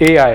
AI,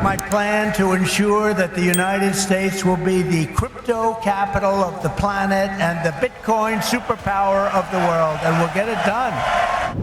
My plan to ensure that the United States will be the crypto capital of the planet and the Bitcoin superpower of the world, and we'll get it done.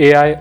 AI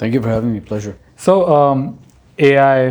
Thank you for having me. Pleasure. So AI,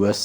US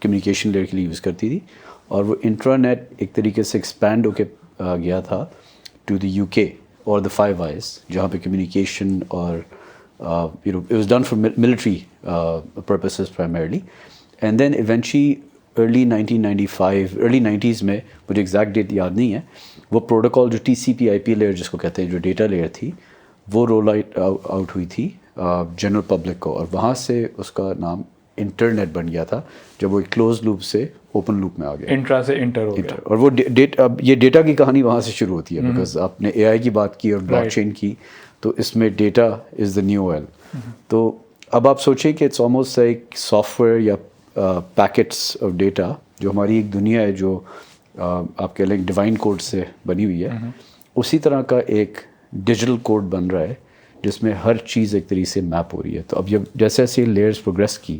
communication layer کے لیے use کرتی تھی, اور وہ intranet ایک طریقے سے expand ہو کے گیا تھا ٹو دی یو کے اور دا فائیو آئیز, جہاں پہ کمیونیکیشن اور it was done for military purposes primarily. And then eventually early 1995 early 90s میں, مجھے ایگزیکٹ ڈیٹ یاد نہیں ہے, وہ پروٹوکال جو ٹی سی پی آئی پی لیئر جس کو کہتے ہیں, جو ڈیٹا لیئر تھی, وہ رول آؤٹ ہوئی تھی جنرل پبلک کو, اور وہاں سے اس کا نام انٹرنیٹ بن گیا تھا جب وہ ایک کلوز لوپ سے اوپن لوپ میں آ گیا, انٹرا سے انٹر ہو گیا. اور وہ اب یہ ڈیٹا کی کہانی وہاں سے شروع ہوتی ہے, بیکاز آپ نے اے آئی کی بات کی اور بلاک چین کی, تو اس میں data is the new oil. تو اب آپ سوچیں کہ اٹس آلموسٹ ایک سافٹ ویئر یا پیکٹس آف ڈیٹا, جو ہماری ایک دنیا ہے جو آپ کہہ لیں ڈیوائن کوڈ سے بنی ہوئی ہے, اسی طرح کا ایک ڈیجیٹل کوڈ بن رہا ہے جس میں ہر چیز ایک طریقے سے میپ ہو رہی ہے. تو اب جب جیسے ایسے لیئرس پروگریس کی,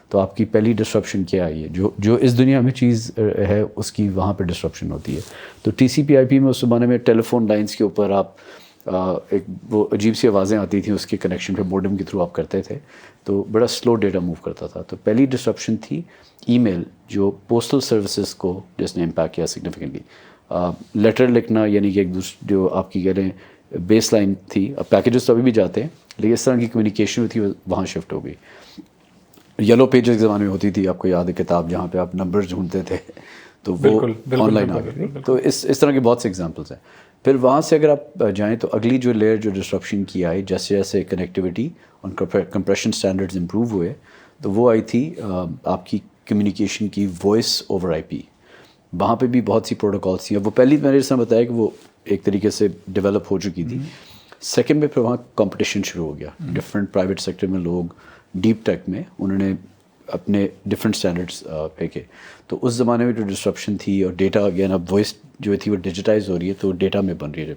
تو آپ کی پہلی ڈسرپشن کیا آئی ہے, جو اس دنیا میں چیز ہے اس کی وہاں پہ ڈسرپشن ہوتی ہے. تو ٹی سی پی آئی پی میں اس زمانے میں ٹیلی فون لائنس کے اوپر آپ ایک وہ عجیب سی آوازیں آتی تھیں, اس کے کنیکشن پہ موڈم کے تھرو آپ کرتے تھے, تو بڑا سلو ڈیٹا موو کرتا تھا. تو پہلی ڈسرپشن تھی ای میل, جو پوسٹل سروسز کو جس نے امپیکٹ کیا سگنیفیکنٹلی. لیٹر لکھنا, یعنی کہ ایک دوسرے جو آپ کی کہہ لیں بیس لائن تھی, اب پیکیجز تو ابھی بھی جاتے ہیں, لیکن اس طرح کی کمیونیکیشن تھی وہاں شفٹ ہو گئی. یلو پیجز کے زمانے میں ہوتی تھی, آپ کو یاد ہے کتاب جہاں پہ آپ نمبر ڈھونڈتے تھے, تو وہ آن لائن آ گئی. تو اس طرح کے بہت سے ایگزامپلس ہیں. پھر وہاں سے اگر آپ جائیں تو اگلی جو لیئر جو ڈسرپشن کی آئی, جیسے جیسے کنیکٹیوٹی اور کمپریشن اسٹینڈرڈز امپروو ہوئے, تو وہ آئی تھی آپ کی کمیونیکیشن کی وائس اوور آئی پی. وہاں پہ بھی بہت سی پروٹوکالس تھیں. وہ پہلی میں نے جس طرح بتایا کہ وہ ایک طریقے سے ڈیولپ ہو چکی تھی. سیکنڈ میں پھر وہاں کمپٹیشن شروع ہو گیا, ڈفرینٹ پرائیویٹ سیکٹر میں لوگ ڈیپ ٹیک میں انہوں نے اپنے ڈفرینٹ اسٹینڈرڈس پھینکے. تو اس زمانے میں جو ڈسرپشن تھی, اور ڈیٹا اگین اب وائس جو تھی وہ ڈیجیٹائز ہو رہی ہے, تو ڈیٹا میں بن رہی ہے.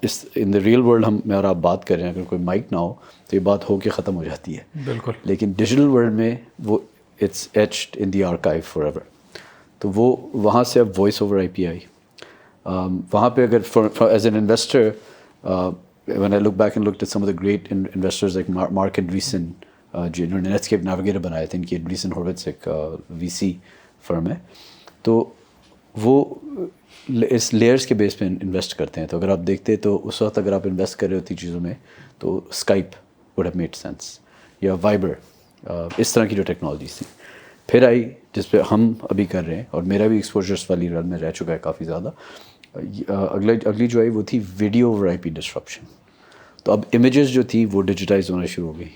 اس ان دا ریئل ورلڈ میں اور آپ بات کریں, اگر کوئی مائک نہ ہو تو یہ بات ہو کے ختم ہو جاتی ہے. بالکل. لیکن ڈیجیٹل ورلڈ میں وہ it's etched in the archive forever ایور. تو وہ وہاں سے اب وائس اوور آئی پی آئی. وہاں پہ اگر as an investor, when I look back and looked at some of the great investors like Mark Andreessen, جنہوں نے نیٹسکیپ نیویگیٹر بنائے تھے, ان کی انڈریسن ہارویٹس ایک وی سی فرم ہے, تو وہ اس لیئرس کے بیس پہ انویسٹ کرتے ہیں. تو اگر آپ دیکھتے تو اس وقت اگر آپ انویسٹ کر رہے ہوتی چیزوں میں, تو Skype would have made sense, یا وائبر, اس طرح کی جو ٹیکنالوجیز تھیں. پھر آئی جس پہ ہم ابھی کر رہے ہیں, اور میرا بھی ایکسپوجرس والی رن میں رہ چکا ہے کافی زیادہ. اگلی جو آئی وہ تھی video over I P disruption. تو اب امیجز جو تھی وہ ڈیجیٹائز ہونا شروع ہو گئی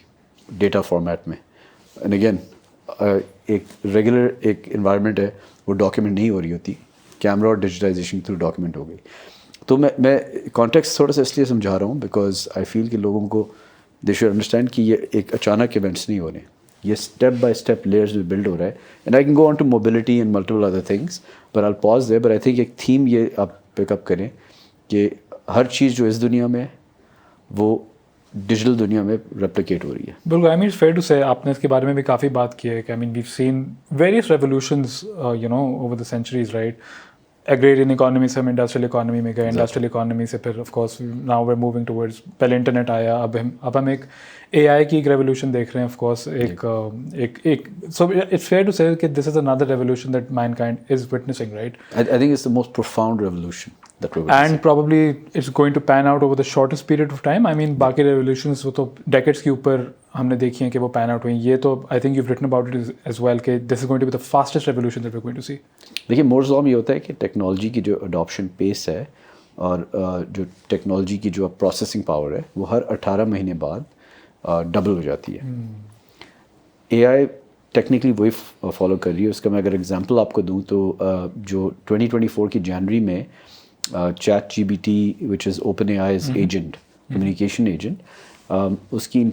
ڈیٹا فارمیٹ میں. اینڈ اگین ایک ریگولر ایک انوائرمنٹ ہے, وہ ڈاکیومنٹ نہیں ہو رہی ہوتی, کیمرہ اور ڈیجیٹائزیشن تھرو ڈاکیومنٹ ہو گئی. تو میں کانٹیکس تھوڑا سا اس لیے سمجھا رہا ہوں بیکاز آئی فیل کہ لوگوں کو دے شوڈ انڈرسٹینڈ کہ یہ ایک اچانک ایونٹس نہیں ہو رہے, یہ اسٹیپ بائی اسٹیپ لیئرز میں بلڈ ہو رہا ہے. And I can go on to mobility and multiple other things, but I pause there. But I think ایک تھیم یہ آپ پک اپ کریں کہ ہر چیز جو اس دنیا میں وہ ڈیجیٹل دنیا میں ریپلیکیٹ ہو رہی ہے. بالکل. آئی مین اٹس فیئر ٹو سے آپ نے اس کے بارے میں بھی کافی بات کی ہے کہ I mean we've seen various revolutions over the centuries, right. Agrarian economy سے ہم انڈسٹریل اکانومی میں گئے, انڈسٹریل اکانومی سے پھر of course now we moving towards, پہلے انٹرنیٹ آیا, اب ہم ایک اے آئی کی ایک ریولیوشن دیکھ رہے ہیں. آف کورس ایک so it's fair to say کہ this is another revolution that mankind is witnessing, right. I think it's the most profound revolution and probably it's going to pan out over the shortest period of time. I mean باقی revolutions وہ تو decades کے اوپر ہم نے دیکھی ہیں کہ وہ پین آؤٹ ہوئی. یہ تو I think you written about it as well کہ this is going to be the fastest revolution that we are going to see. دیکھیے مورز لا میں یہ ہوتا ہے کہ ٹیکنالوجی کی جو اڈاپشن پیس ہے اور جو ٹیکنالوجی کی جو پروسیسنگ پاور ہے وہ ہر 18 مہینے بعد ڈبل ہو جاتی ہے. اے آئی ٹیکنیکلی وہی فالو کر رہی ہے. اس کا میں اگر ایگزامپل آپ کو دوں تو جو 2024 کی جنوری میں ChatGPT which is OpenAI's agent, communication agent, اس کی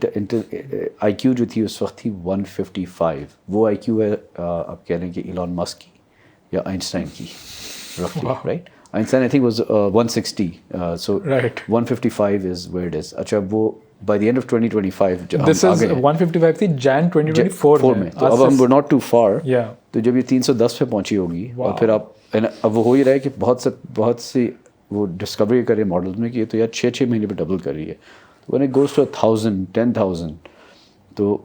آئی کیو جو تھی اس وقت تھی 155. وہ آئی کیو ہے آپ کہہ رہے ہیں کہ ایلان مسک کی یا آئنسٹائن کی رفلی, right. Einstein I think was 160, so 155 is where it is. اچھا وہ by the end of 2025 this is 155 تھی جان 2024 میں, تو اب ہم ناٹ ٹو فار. یا تو جب یہ 310 پہ پہنچی ہوگی, اور پھر آپ اب وہ ہو ہی رہا ہے کہ بہت سی وہ ڈسکوری کر رہے ہیں ماڈل میں کہ یہ تو یار 6 مہینے پہ ڈبل کر رہی ہے. when it goes to 1,000, 10,000, تو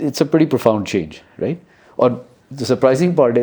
it's a pretty profound change, right? اور the surprising part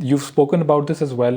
you've spoken about this as well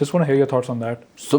just want to hear your thoughts on that. So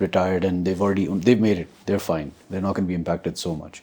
retired and they've made it, they're fine, they're not going to be impacted so much.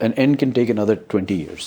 an end can take another 20 years.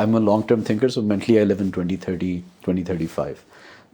I'm a long term thinker, so mentally I live in 2030, 2035.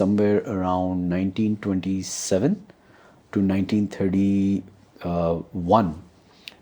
somewhere around 1927 to 1931,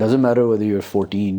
Doesn't matter whether you're 14,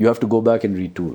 you have to go back and retool.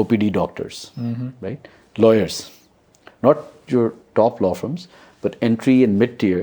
OPD doctors, right? Lawyers, not your top law firms, but entry and mid-tier,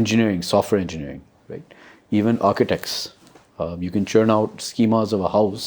Engineering, software engineering, right? Even architects, you can churn out schemas of a house.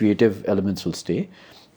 creative elements will stay.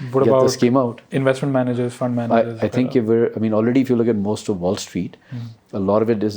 what get about the schema out. Investment managers, fund managers? I think already if you look at most of Wall Street, a lot of it is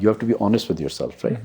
you have to be honest with yourself, right?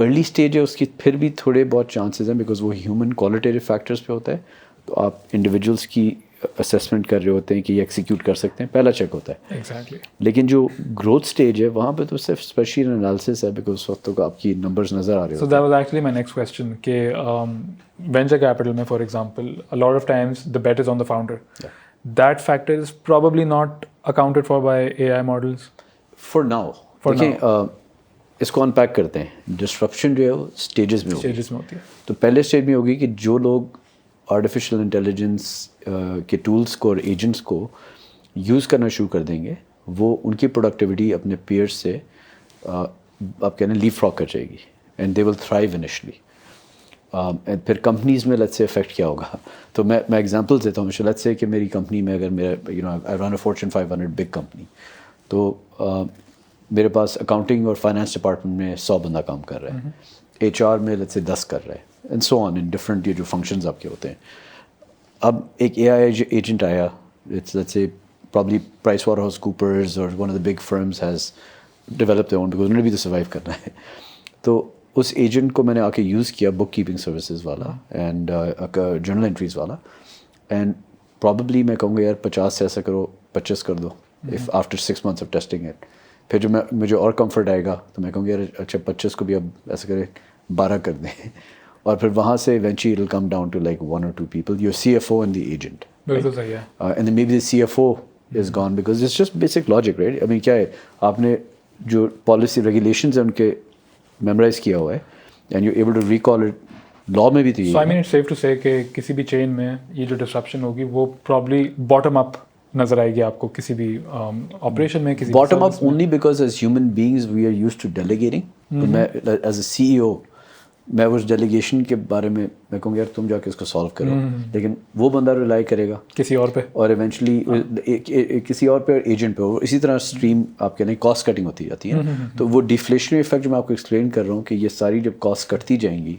Early stage ہے اس کی پھر بھی تھوڑے بہت chances ہیں because وہ human qualitative factors پہ ہوتا ہے. تو آپ انڈیویجولس کی اسیسمنٹ کر رہے ہوتے ہیں کہ یہ ایکسیکیوٹ کر سکتے ہیں, پہلا چیک ہوتا ہے. ایگزیکٹلی. لیکن جو گروتھ اسٹیج ہے وہاں پہ تو صرف اسپیشل انالیسس ہے بیکاز اس وقت تو آپ کی نمبرز نظر آ رہے So ہوتے that was actually my next question کہ venture capital میں for example a lot of times the bet is on the founder. That factor is probably not accounted for by AI models. For now. دیکھیں اس کو unpack کرتے ہیں. Disruption جو ہے وہ stages میں ہوگی. Stages میں ہوتی ہے. تو پہلے اسٹیج میں ہوگی کہ جو لوگ آرٹیفیشیل انٹیلیجنس کے ٹولس کو اور ایجنٹس کو یوز کرنا شروع کر دیں گے وہ ان کی پروڈکٹیوٹی اپنے پیئرس سے آپ کہہ رہے ہیں لیپ فراگ کر جائے گی and they will thrive initially. پھر کمپنیز میں لیٹس سے افیکٹ کیا ہوگا. تو میں ایگزامپلس دیتا ہوں. لیٹس سے کہ میری کمپنی میں اگر میرا آئی رن اے فارچون 500 بگ کمپنی, تو میرے پاس اکاؤنٹنگ اور فائنانس ڈپارٹمنٹ میں 100 بندہ کام کر رہا ہے, ایچ آر میں لیٹس سے 10 کر رہا ہے, and so on in different یہ جو فنکشنز آپ کے ہوتے ہیں. اب ایک اے آئی ایجنٹ آیا, let's say probably PricewaterhouseCoopers اور one of the big firms has develop their own because انہوں نے بھی تو سروائیو کرنا ہے. تو اس ایجنٹ کو میں نے آ کے یوز کیا بک کیپنگ سروسز والا اینڈ جرنل انٹریز والا, اینڈ پرابلی میں کہوں گا یار 50 سے ایسا کرو 25 کر دو if after 6 months of testing it. پھر جو مجھے اور کمفرٹ آئے گا تو میں کہوں گا یار اچھا 25 کو بھی اب ایسا کرے 12 کر دیں, اور پھر وہاں سے eventually it will come down to like 1 or 2 people, your CFO and the agent. بالکل صحیح ہے. And then maybe the CFO is gone because it's just basic logic, right? I mean کیا ہے, آپ نے جو پالیسی ریگولیشنز ہیں ان کے میمورائز کیا ہوا ہے and you able to recall it. Law میں بھی تو So I mean it's safe to say کہ کسی بھی چین میں یہ جو ڈسرپشن ہوگی وہ probably bottom up نظر آئے گی آپ کو کسی بھی آپریشن میں. کسی bottom up only because as human beings we are use to delegating. تو میں ایز اے CEO میں اس ڈیلیگیشن کے بارے میں کہوں گا یار تم جا کے اس کو سالو کرو, لیکن وہ بندہ ریلائی کرے گا کسی اور پہ, اور ایونچولی کسی اور پہ اور ایجنٹ پہ. اور اسی طرح اسٹریم آپ کہہ رہے ہیں کاسٹ کٹنگ ہوتی جاتی ہے. تو وہ ڈیفلیشنری افیکٹ جو میں آپ کو ایکسپلین کر رہا ہوں کہ یہ ساری جب کاسٹ کٹتی جائیں گی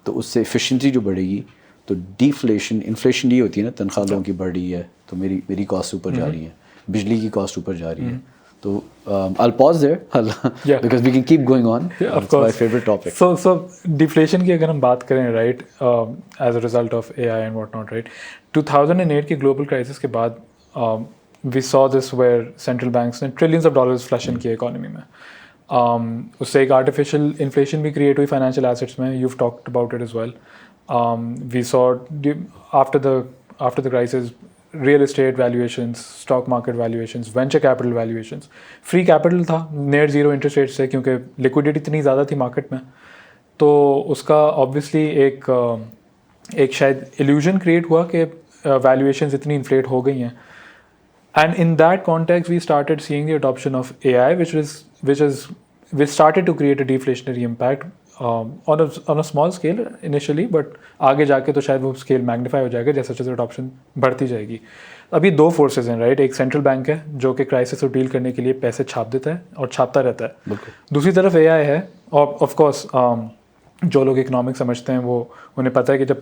تو اس سے ایفیشنسی جو بڑھے گی. تو ڈیفلیشن انفلیشن یہ ہوتی ہے نا, تنخواہ لوگوں کی بڑھ رہی ہے تو میری کاسٹ اوپر جا رہی ہے, بجلی کی کاسٹ اوپر جا رہی ہے. تو I'll pause there because we can keep going on. It's my favorite topic. So deflation کی اگر ہم بات کریں right as a result of AI and what not, right, 2008 کی global crisis کے بعد we saw this where central banks نے trillions of dollars flush in کیا economy میں. اس سے ایک artificial inflation بھی create ہوئی financial assets میں. You've talked about it as well. We saw after the crisis real estate valuations, stock market valuations, venture capital valuations. free capital تھا near zero interest rate سے, کیونکہ liquidity اتنی زیادہ تھی market میں. تو اس کا obviously ایک شاید illusion create ہوا کہ valuations اتنی inflate ہو گئی ہیں. And in that context we started seeing the adoption of AI which started to create a deflationary impact on a small scale initially, but آگے جا کے تو شاید وہ اسکیل میگنیفائی ہو جائے گا جیسے جیسے اڈاپشن بڑھتی جائے گی. ابھی 2 فورسز ہیں رائٹ. ایک سینٹرل بینک ہے جو کہ کرائسس کو ڈیل کرنے کے لیے پیسے چھاپ دیتا ہے اور چھاپتا رہتا ہے. دوسری طرف AI ہے, اور آف کورس جو لوگ اکنامک سمجھتے ہیں وہ انہیں پتہ ہے کہ جب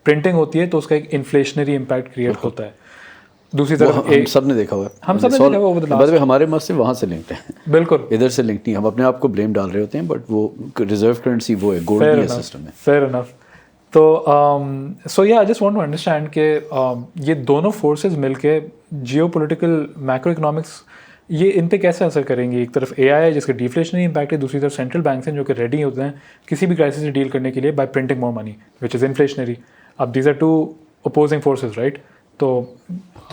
پرنٹنگ ہوتی ہے تو اس کا ایک انفلیشنری امپیکٹ کریٹ ہوتا ہے. دوسری طرف ہم سب نے دیکھا ہوا ہے, ہم سب نے دیکھا ہوا ہے. ہمارے مسئلے وہاں سے لنکڈ ہیں, بالکل ادھر سے لنک نہیں. ہم اپنے آپ کو بلیم ڈال رہے ہوتے ہیں بٹ وہ ریزرو کرنسی وہ ہے, گولڈ نہیں ہے سسٹم میں. Fair enough. تو so yeah I just want to understand کہ یہ دونوں فورسز مل کے جیو پولیٹیکل میکرو اکنامکس یہ ان پہ کیسے اثر کریں گی. ایک طرف AI ہے جس کا ڈیفلیشنری امپیکٹ ہے, دوسری طرف سینٹرل بینکس ہیں جو کہ ریڈی ہوتے ہیں کسی بھی کرائسس سے ڈیل کرنے کے لیے by printing more money which is inflationary. اب these are 2 opposing forces, right? So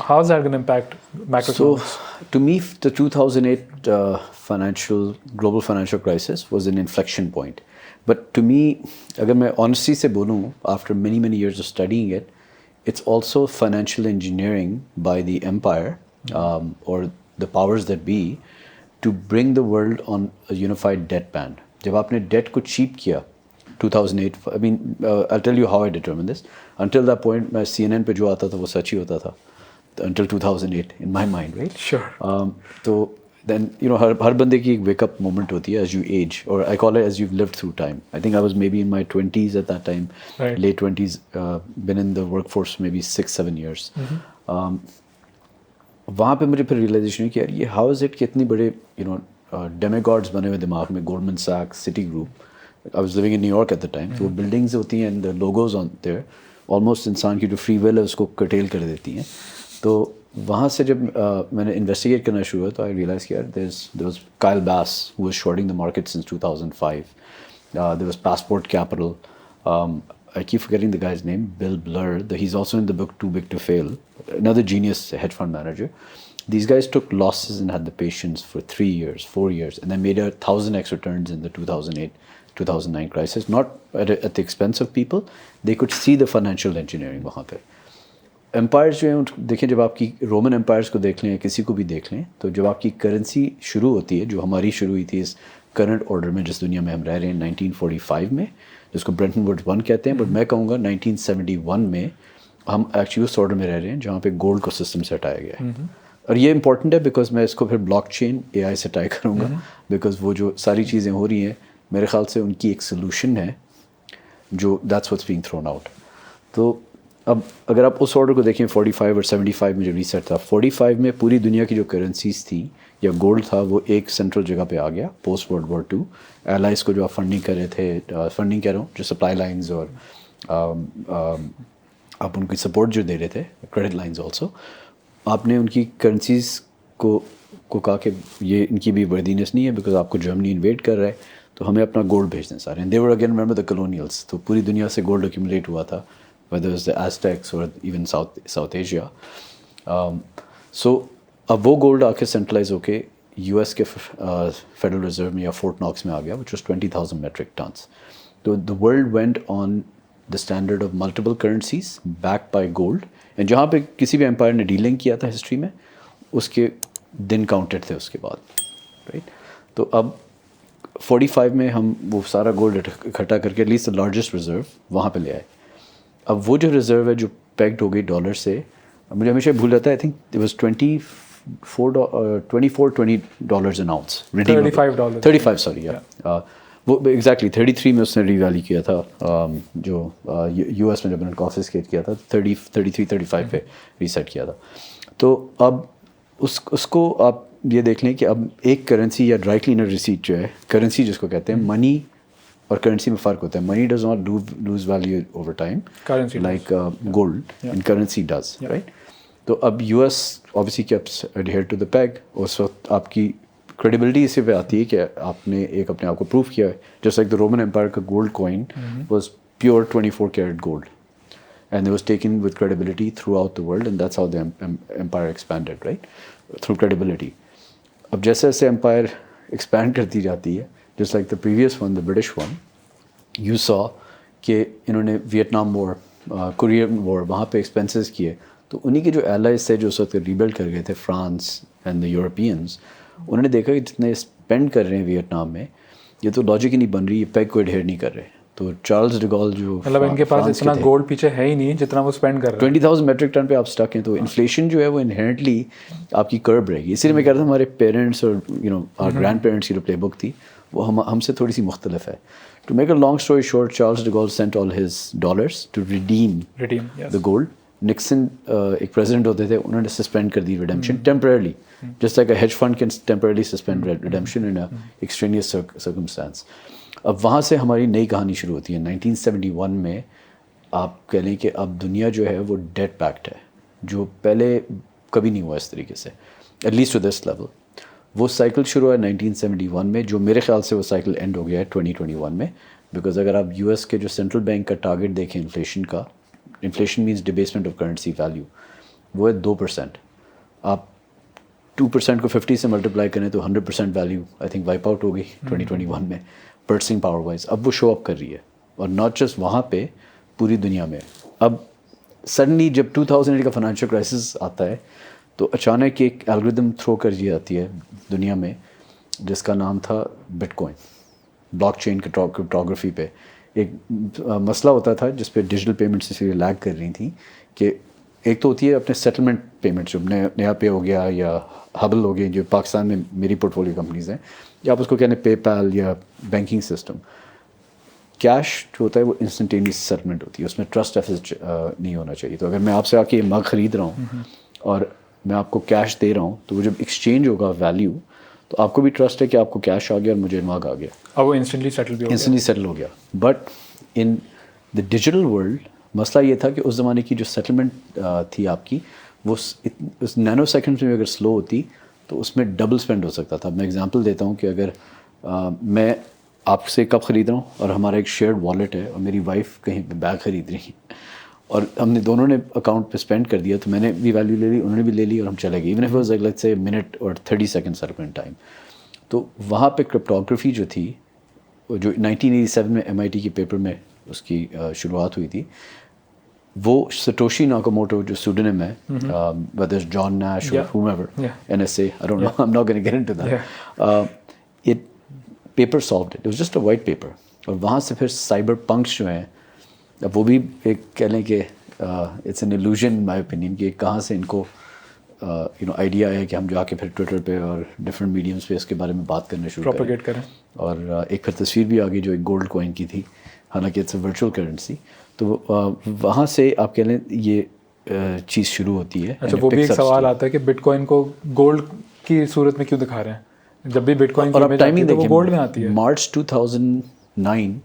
how is that going to impact macroeconomics? So to me the 2008 global financial crisis was an inflection point. But to me, اگر میں honestly سے بولوں, after many years of studying it, it's also financial engineering by the empire or the powers that be to bring the world on a unified debt band. جب آپ نے date کو cheap کیا 2008, I mean I'll tell you how I determined this. Until that point میں CNN پہ جو آتا تھا وہ سچ ہی ہوتا تھا until 2008 in my mind, right? Sure. تو then ہر بندے کی ایک wake up moment ہوتی ہے as you age, or I call it as you've lived through time. I think I was maybe in my 20s at that time, right. Late 20s, been in the workforce maybe 6-7 years. وہاں پہ مجھے پھر realization ہوئی کہ یار یہ how is it کہ اتنی بڑے ڈیمیگاڈز بنے ہوئے دماغ میں, گولڈمن سیکس, Citigroup, I was living in New York at the time, تو وہ بلڈنگز ہوتی ہیں and the logos on there almost انسان کی جو فری ول ہے اس کو curtail کر دیتی ہیں. تو وہاں سے جب میں نے انویسٹیگیٹ کرنا شروع ہوا تو آئی ریئلائز کہ there was Kyle Bass who was shorting the market since 2005. There was Passport Capital. I keep forgetting the guy's name, Bill Blur. He's also in the book Too Big to Fail. Another genius hedge fund manager. These guys took losses and had the patience for 3 years, 4 years, and they made 1,000x returns in the 2008-2009 crisis. Not at the expense of people. They could see the financial engineering وہاں پہ. Umpires جو ہیں دیکھیں, جب آپ کی Roman umpires کو دیکھ لیں یا کسی کو بھی دیکھ لیں, تو جب آپ کی کرنسی شروع ہوتی ہے, جو ہماری شروع ہوئی تھی اس کرنٹ آرڈر میں جس دنیا میں ہم رہ رہے ہیں 1945 میں, جس کو برینٹن ووڈز 1 کہتے ہیں, بٹ میں کہوں گا 1971 میں ہم ایکچولی اس آرڈر میں رہ رہے ہیں جہاں پہ گولڈ کو سسٹم سے ہٹایا گیا ہے. اور یہ امپورٹنٹ ہے بیکاز میں اس کو پھر بلاک چین AI سے ٹائی کروں گا, بیکاز وہ جو ساری چیزیں ہو رہی ہیں میرے خیال سے ان کی ایک سلوشن ہے جو that's what's being thrown out. تو اب اگر آپ اس آرڈر کو دیکھیں 45 اور 75 میں جو ریسیٹ تھا, 45 میں پوری دنیا کی جو کرنسیز تھی یا گولڈ تھا وہ ایک سینٹرل جگہ پہ آ گیا پوسٹ ورلڈ وار 2. ایلائز کو جو آپ فنڈنگ کر رہے تھے, فنڈنگ کہہ رہا ہوں, جو سپلائی لائنز اور آپ ان کی سپورٹ جو دے رہے تھے, کریڈٹ لائنز آلسو, آپ نے ان کی کرنسیز کو کہا کہ یہ ان کی بھی وردینس نہیں ہے بیکاز آپ کو جرمنی انویٹ کر رہا ہے تو ہمیں اپنا گولڈ بھیجنے سارے ہیں. دے ور اگین ریمبر دا کلونیلس, تو پوری دنیا سے گولڈ ایکیومولیٹ ہوا تھا, whether it's the Aztecs or even South Asia. So اب وہ گولڈ آ کے سینٹرلائز ہو کے US کے فیڈرل ریزرو میں یا فورٹ ناکس میں آ گیا, which was 20,000 metric tons. تو the world went on the standard of multiple currencies backed by gold. and جہاں پہ کسی بھی امپائر نے ڈیلنگ کیا تھا ہسٹری میں اس کے دن کاؤنٹڈ تھے اس کے بعد, رائٹ. تو اب 45 میں ہم وہ سارا گولڈ اکٹھا کر کے at least the largest reserve وہاں پہ لے آئے. اب وہ جو ریزرو ہے جو پیکڈ ہو گئی ڈالر سے, مجھے ہمیشہ بھول جاتا ہے, I think it was $24-20 an ounce. $35 sorry, وہ ایگزیکٹلی 33 میں اس نے ری ویلی کیا تھا, جو US میں جب انہوں نے کافی اسکیٹ کیا تھا 33-35 پہ ریسیٹ کیا تھا. تو اب اس کو آپ یہ دیکھ لیں کہ اب ایک کرنسی یا ڈرائی کلینر ریسیٹ جو ہے, کرنسی جس کو کہتے ہیں, منی اور کرنسی میں فرق ہوتا ہے. Money does not lose value over time like gold, and currency does, right. تو اب US obviously kept adhere to the peg. اس وقت آپ کی کریڈیبلٹی اسی پہ آتی ہے کہ آپ نے ایک اپنے آپ کو پروف کیا ہے. Just like the Roman empire کا gold coin was pure 24 karat gold and it was taken with credibility throughout the world, and that's how the empire expanded, right, through credibility. اب جیسے جیسے امپائر ایکسپینڈ کرتی جاتی ہے, just like the previous one, the British one, you saw کہ انہوں نے Vietnam وار, Korean وار, وہاں پہ ایکسپینسز کیے. تو انہیں کے جو ایلائز تھے جو اس وقت ریبلڈ کر گئے تھے, فرانس اینڈ دا یورپینس, انہوں نے دیکھا کہ جتنے اسپینڈ کر رہے ہیں ویتنام میں, یہ تو لاجک ہی نہیں بن رہی, یہ پیگ کو ایڈہیئر نہیں کر رہے. تو چارلز ڈیگول جو مطلب ان کے پاس اتنا گولڈ پیچھے ہے ہی نہیں جتنا وہ اسپینڈ کر رہے ہیں. 20,000 میٹرک ٹن پہ آپ اسٹک ہیں. تو انفلیشن جو ہے وہ انہیرنٹلی آپ کی کرب رہے گی. اسی لیے میں کہتا ہوں ہمارے پیرنٹس اور گرینڈ پیرنٹس کی جو پلے بک تھی وہ ہم سے تھوڑی سی مختلف ہے. To make a long story short, Charles de Gaulle sent all his dollars to redeem the gold. Nixon ایک پریزیڈنٹ ہوتے تھے, انہوں نے سسپینڈ کر دی redemption temporarily, just like a hedge fund can temporarily suspend redemption in extraneous circumstance. اب وہاں سے ہماری نئی کہانی شروع ہوتی ہے 1971 میں. آپ کہہ لیں کہ اب دنیا جو ہے وہ ڈیٹ پیکڈ ہے, جو پہلے کبھی نہیں ہوا اس طریقے سے, at least to this level. وہ سائیکل شروع ہوا 1971 میں, جو میرے خیال سے وہ سائیکل اینڈ ہو گیا ہے 2021 میں. بیکاز اگر آپ US کے جو سینٹرل بینک کا ٹارگیٹ دیکھیں انفلیشن کا, inflation means debasement of currency value, وہ ہے 2%. آپ 2% کو 50 سے ملٹیپلائی کریں تو 100% value I think wipe out ہو گئی 2021 میں پرچیسنگ پاور وائز. اب وہ شو اپ کر رہی ہے, اور ناٹ جسٹ وہاں پہ, پوری دنیا میں. اب سڈنلی جب 2008 کا فائنینشیل کرائسس آتا ہے تو اچانک ایک الگوریدم تھرو کر دی جاتی ہے دنیا میں جس کا نام تھا bitcoin. Blockchain cryptography پہ ایک مسئلہ ہوتا تھا جس پہ ڈیجیٹل پیمنٹس اس لیے لیگ کر رہی تھیں کہ ایک تو ہوتی ہے اپنے سیٹلمنٹ پیمنٹ, جو نیا پے ہو گیا یا ہبل ہو گئے جو پاکستان میں میری پورٹ فولیو کمپنیز ہیں, یا آپ اس کو کہنے پے پیل یا بینکنگ سسٹم. کیش جو ہوتا ہے وہ انسٹنٹینیس سیٹلمنٹ ہوتی ہے, اس میں ٹرسٹ ایفز نہیں ہونا چاہیے. تو اگر میں آپ سے آ کے یہ مگ خرید رہا ہوں اور میں آپ کو کیش دے رہا ہوں, تو وہ جب ایکسچینج ہوگا ویلیو, تو آپ کو بھی ٹرسٹ ہے کہ آپ کو کیش آ گیا اور مجھے انواگ آ گیا, اور وہ انسٹنٹلی سیٹل بھی ہو گیا. انسٹنٹلی سیٹل ہو گیا. But in the digital world مسئلہ یہ تھا کہ اس زمانے کی جو سیٹلمنٹ تھی آپ کی, وہ اس نینو سیکنڈ میں اگر سلو ہوتی تو اس میں ڈبل اسپینڈ ہو سکتا تھا. میں ایگزامپل دیتا ہوں کہ اگر میں آپ سے کپ خرید رہا ہوں اور ہمارا ایک شیئرڈ والیٹ ہے اور میری وائف کہیں پہ بیگ خرید رہی ہے اور ہم نے دونوں نے اکاؤنٹ پہ اسپینڈ کر دیا, تو میں نے بھی ویلیو لے لی, انہوں نے بھی لے لی اور ہم چلے گئے, ایون اف واز لائک سے منٹ اور 30 سیکنڈ سیٹلمنٹ ٹائم. تو وہاں پہ کرپٹوگرافی جو تھی, جو 1987 میں MIT کے پیپر میں اس کی شروعات ہوئی تھی, وہ سٹوشی ناکاموٹو جو سوڈنم ہے, whether it's John Nash or whomever, NSA, I don't know, I'm not going to get into that. It paper solved it. It was just a white paper. اور وہاں سے پھر سائبر پنکس جو ہیں, اب وہ بھی ایک کہہ لیں کہ it's an illusion in my opinion کہ کہاں سے ان کو آئیڈیا ہے کہ ہم جا کے پھر ٹویٹر پہ اور ڈفرینٹ میڈیمس پہ اس کے بارے میں بات کرنا شروع کریں. اور ایک پھر تصویر بھی آ گئی جو ایک گولڈ کوائن کی تھی, حالانکہ اٹس اے ورچوئل کرنسی. تو وہاں سے آپ کہہ لیں یہ چیز شروع ہوتی ہے. اچھا, وہ بھی ایک سوال آتا ہے کہ بٹ کوائن کو گولڈ کی صورت میں کیوں دکھا رہے ہیں, جب بھی بٹ کوائن کی ٹائمنگ دیکھیں گولڈ میں آتی ہے. March 2009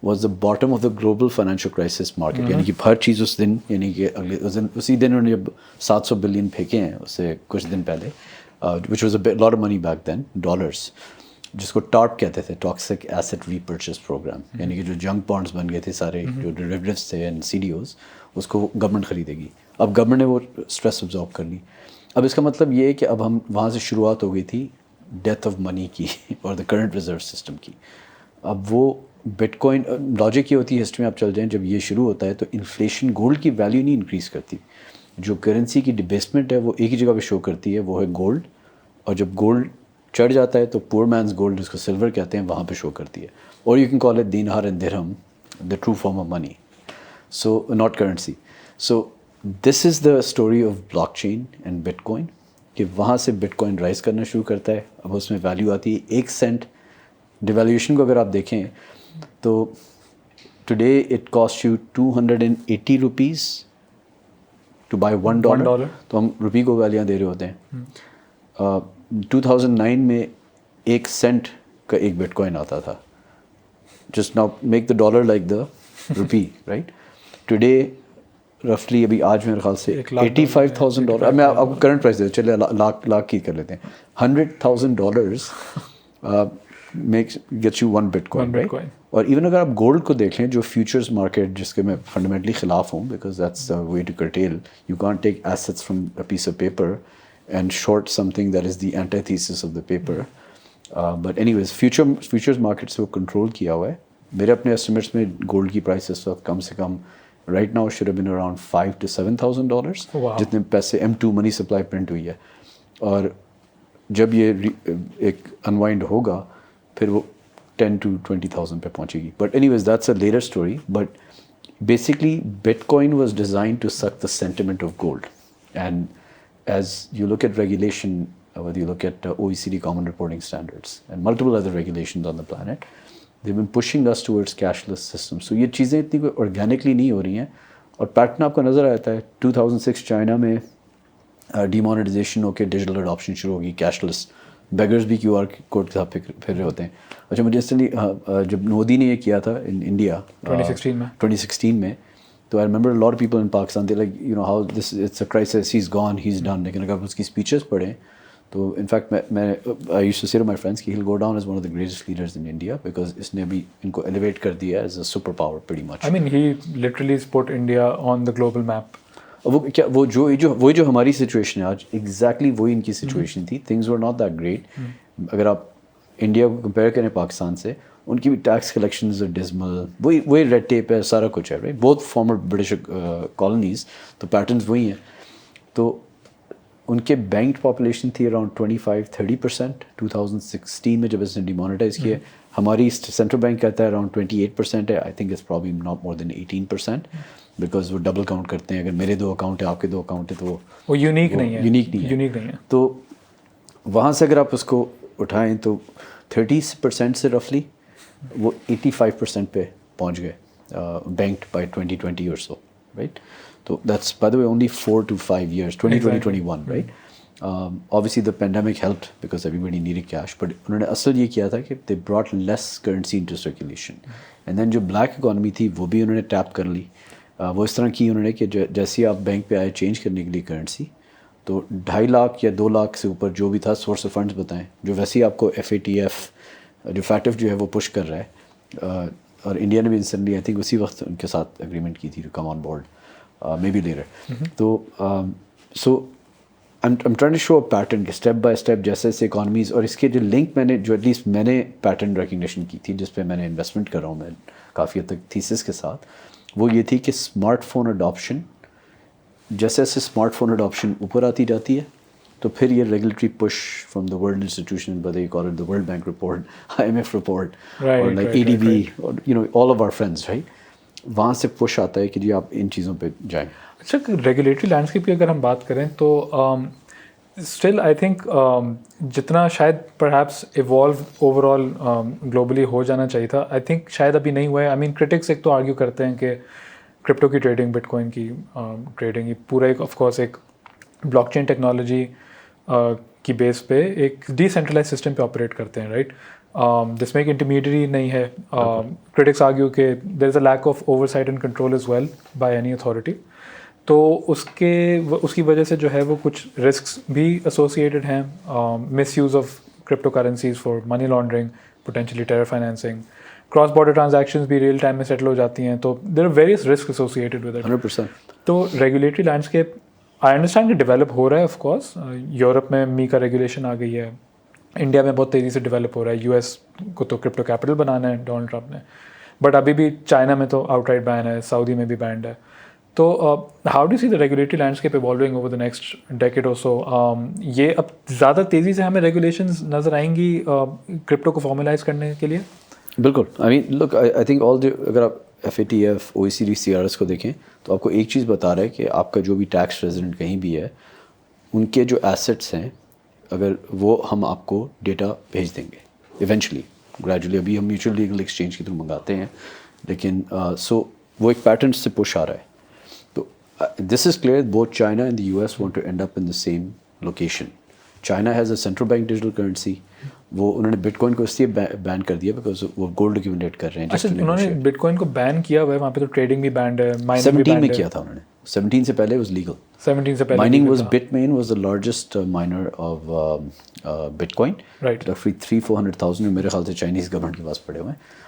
was the bottom of the global financial crisis market. یعنی کہ ہر چیز اس دن, یعنی کہ اسی دن انہوں نے جب 700 بلین پھینکے ہیں اس سے کچھ دن پہلے, which was a lot of money back then, dollars, جس کو ٹارپ کہتے تھے, ٹاکسک ایسٹ ری پرچیز پروگرام. یعنی کہ جو جنک بانڈس بن گئے تھے سارے, جو ڈیریویٹیوز تھے اینڈ CDOs, اس کو گورنمنٹ خریدے گی. اب گورنمنٹ نے وہ اسٹریس ابزارب کر لی. اب اس کا مطلب یہ ہے کہ اب ہم وہاں سے شروعات ہو گئی تھی ڈیتھ آف منی کی اور دا کرنٹ ریزرو سسٹم کی. اب وہ بٹ کوائن لاجک یہ ہوتی ہے ہسٹری میں آپ چل جائیں, جب یہ شروع ہوتا ہے تو انفلیشن گولڈ کی ویلیو نہیں انکریز کرتی, جو کرنسی کی ڈبیسمنٹ ہے وہ ایک ہی جگہ پہ شو کرتی ہے, وہ ہے گولڈ. اور جب گولڈ چڑھ جاتا ہے تو پور مینز گولڈ, جس کو سلور کہتے ہیں, وہاں پہ شو کرتی ہے. اور you can call it dinar and dirham, the true form of money, so not currency. So this is the story of blockchain and bitcoin, کہ وہاں سے بٹ کوائن رائز کرنا شروع کرتا ہے. اب اس میں ویلیو آتی ہے 1 سینٹ. ڈیویلیویشن کو اگر آپ دیکھیں تو today it cost you 280 rupees two by $1. تو ہم روپی کو گالیاں دے رہے ہوتے ہیں. 2009 میں 1 سینٹ کا ایک بٹ کوائن آتا تھا. Just now make the dollar like the rupee, right. Today رفلی ابھی آج میرے خیال سے $85,000. اب میں آپ کو کرنٹ پرائز دے دوں, چلے لاکھ کی کر لیتے ہیں. $100,000 gets you 1 Bitcoin, right? اور ایون اگر آپ گولڈ کو دیکھ لیں, جو فیوچرز مارکیٹ جس کے میں فنڈامنٹلی خلاف ہوں, because that's the way to curtail. You can't take assets from a piece of paper and short something that is the antithesis of the paper. But anyways, futures markets کو control کیا ہوا ہے. میرے اپنے estimates میں gold کی price اس وقت کم سے کم right now should have been around $5,000 to $7,000, جتنے پیسے M2 منی سپلائی پرنٹ ہوئی ہے. اور جب یہ ایک انوائنڈ ہوگا پھر وہ 10,000 to 20,000 پہ پہنچے گی. But anyways that's a later story. But basically bitcoin was designed to suck the sentiment of gold. And as you look at regulation, you look at OECD common reporting standards and multiple other regulations on the planet, they've been pushing us towards cashless systems. So یہ چیزیں اتنی کوئی organically نہیں ہو رہی ہیں. اور pattern آپ کو نظر آتا ہے 2006 چائنا میں ڈیمونیٹائزیشن ہو کے ڈیجیٹل اڈاپشن شروع ہوگی, کیش لیس. بیگرز بھی QR کوڈ کے ساتھ پھر رہے ہوتے ہیں. اچھا, مجھے انسٹنٹلی جب مودی نے یہ کیا تھا ان انڈیا 2016 میں, تو I remember lot of people in Pakistan they like you know how this it's a crisis, he is gone, he is done. لیکن اگر اس کی اسپیچز پڑھیں تو انفیکٹ میں I used to say to my friends کہ he will go down as one of the greatest leaders in India, because اس نے ابھی ان کو ایلیویٹ کر دیا as a super power pretty much. I mean he literally put India on the global map. وہ کیا وہ جو ہماری سچویشن ہے آج, ایگزیکٹلی وہی ان کی سچویشن تھی. Things were not that great. اگر آپ انڈیا کو کمپیئر کریں پاکستان سے, ان کی بھی ٹیکس کلیکشنز ڈزمل, وہی ریڈ ٹیپ ہے, سارا کچھ ہے, رائٹ. بہت فارمر برٹش کالونیز, تو پیٹرنز وہی ہیں. تو ان کے بینک پاپولیشن تھی اراؤنڈ 25-30% 2016 میں جب اس نے ڈیمونیٹائز کیا. ہماری سینٹرل بینک کہتا ہے اراؤنڈ 28% ہے. I think it's probably not more than 18%, because وہ ڈبل کاؤنٹ کرتے ہیں. اگر میرے 2 اکاؤنٹ ہیں, آپ کے 2 اکاؤنٹ ہیں, تو وہ یونیک نہیں ہے. تو وہاں سے اگر آپ اس کو اٹھائیں تو 30% سے رفلی وہ 85% پہ پہنچ گئے بینکڈ بائی 2020 اور سو, رائٹ. تو that's by the way only 4 to 5 years, 2021, right. obviously the pandemic helped because everybody needed cash, but انہوں نے اصل یہ کیا تھا کہ they brought less currency into circulation, and then جو black economy تھی وہ بھی انہوں نے ٹیپ کر لی. وہ اس طرح کی انہوں نے کہ جیسے آپ بینک پہ آئے چینج کرنے کے لیے کرنسی تو 2.5 لاکھ یا 2 لاکھ سے اوپر جو بھی تھا سورس آف فنڈس بتائیں, جو ویسے ہی آپ کو FATF جو فیکٹف جو ہے وہ پش کر رہا ہے, اور انڈیا نے بھی انسٹنٹلی آئی تھنک اسی وقت ان کے ساتھ اگریمنٹ کی تھی to come on board maybe later. تو so I'm trying to show a pattern کہ اسٹیپ بائی اسٹیپ جیسے جیسے اکانومیز, اور اس کے جو لنک میں نے جو ایٹ لیسٹ میں نے پیٹرن ریکگنیشن کی تھی جس پہ میں نے انویسٹمنٹ کر رہا ہوں میں کافی حد تک تھیسس کے ساتھ, وہ یہ تھی کہ اسمارٹ فون اڈاپشن جیسے جیسے اسمارٹ فون اڈاپشن اوپر آتی جاتی ہے تو پھر یہ regulatory push from the world institution whether you call it the World Bank report, IMF report, or like ADB, or you know all of our friends, right, وہاں سے پش آتا ہے کہ جی آپ ان چیزوں پہ جائیں. اچھا, ریگولیٹری لینڈسکیپ کی اگر ہم بات کریں تو اسٹل آئی تھنک جتنا شاید perhaps evolve overall globally ہو جانا چاہیے تھا, آئی تھنک شاید ابھی نہیں ہوا ہے. آئی مین کرٹکس ایک تو آرگیو کرتے ہیں کہ کرپٹو کی ٹریڈنگ, بٹ کوائن کی ٹریڈنگ, یہ پورا ایک آف کورس ایک بلاک چین ٹیکنالوجی کی بیس پہ ایک ڈی سینٹرلائز سسٹم پہ آپریٹ کرتے ہیں, رائٹ, جس میں ایک انٹرمیڈیری نہیں ہے. کرٹکس آرگیو کہ there is a lack of oversight and control is well by any authority. تو اس کی وجہ سے جو ہے وہ کچھ رسکس بھی ایسوسیٹیڈ ہیں, misuse of crypto currencies for money laundering, potentially terror financing, cross border transactions بھی ریئل ٹائم میں سیٹل ہو جاتی ہیں, تو there are various risk associated with it. 100%. تو ریگولیٹری لینڈسکیپ آئی انڈرسٹینڈ کہ ڈیولپ ہو رہا ہے, آف کورس یورپ میں می کا ریگولیشن آ گئی ہے, انڈیا میں بہت تیزی سے ڈیولپ ہو رہا ہے, US کو تو کرپٹو کیپٹل بنانا ہے ڈونلڈ ٹرمپ نے, بٹ ابھی بھی چائنا میں تو آؤٹ رائٹ بین ہے, سعودی میں بھی بینڈ ہے. تو how do see the regulatory landscape evolving over the next decade اور سو؟ یہ اب زیادہ تیزی سے ہمیں ریگولیشنز نظر آئیں گی کرپٹو کو فارملائز کرنے کے لیے؟ بالکل. آئی مین لک آئی تھنک آل اگر آپ FATF, OECD, CRS کو دیکھیں تو آپ کو ایک چیز بتا رہا ہے کہ آپ کا جو بھی ٹیکس ریزیڈنٹ کہیں بھی ہے ان کے جو ایسٹس ہیں اگر وہ ہم آپ کو ڈیٹا بھیج دیں گے ایونچولی گریجولی. ابھی ہم میوچل لیگل ایکسچینج کے تھرو منگاتے ہیں, لیکن سو وہ ایک پیٹرن سے پش آ رہا ہے. تو this is clear both China and the US want to end up in the same location. China has a central bank digital currency, وہ انہوں نے بٹ کوائن کو اس لیے بین کر دیا بیکاز وہ گولڈ ایکومولیٹ کر رہے ہیں. اچھا, انہوں نے بٹ کوائن کو بین کیا ہوا ہے, وہاں پہ تو ٹریڈنگ بھی بینڈ ہے, مائننگ بھی 17 میں بینڈ کیا تھا انہوں نے, 17 سے پہلے واز لیگل. 17 سے پہلے mining was Bitmain was the largest miner of Bitcoin. Right. 300,000-400,000 میرے خیال سے چائنیز گورنمنٹ کے پاس پڑے ہوئے ہیں.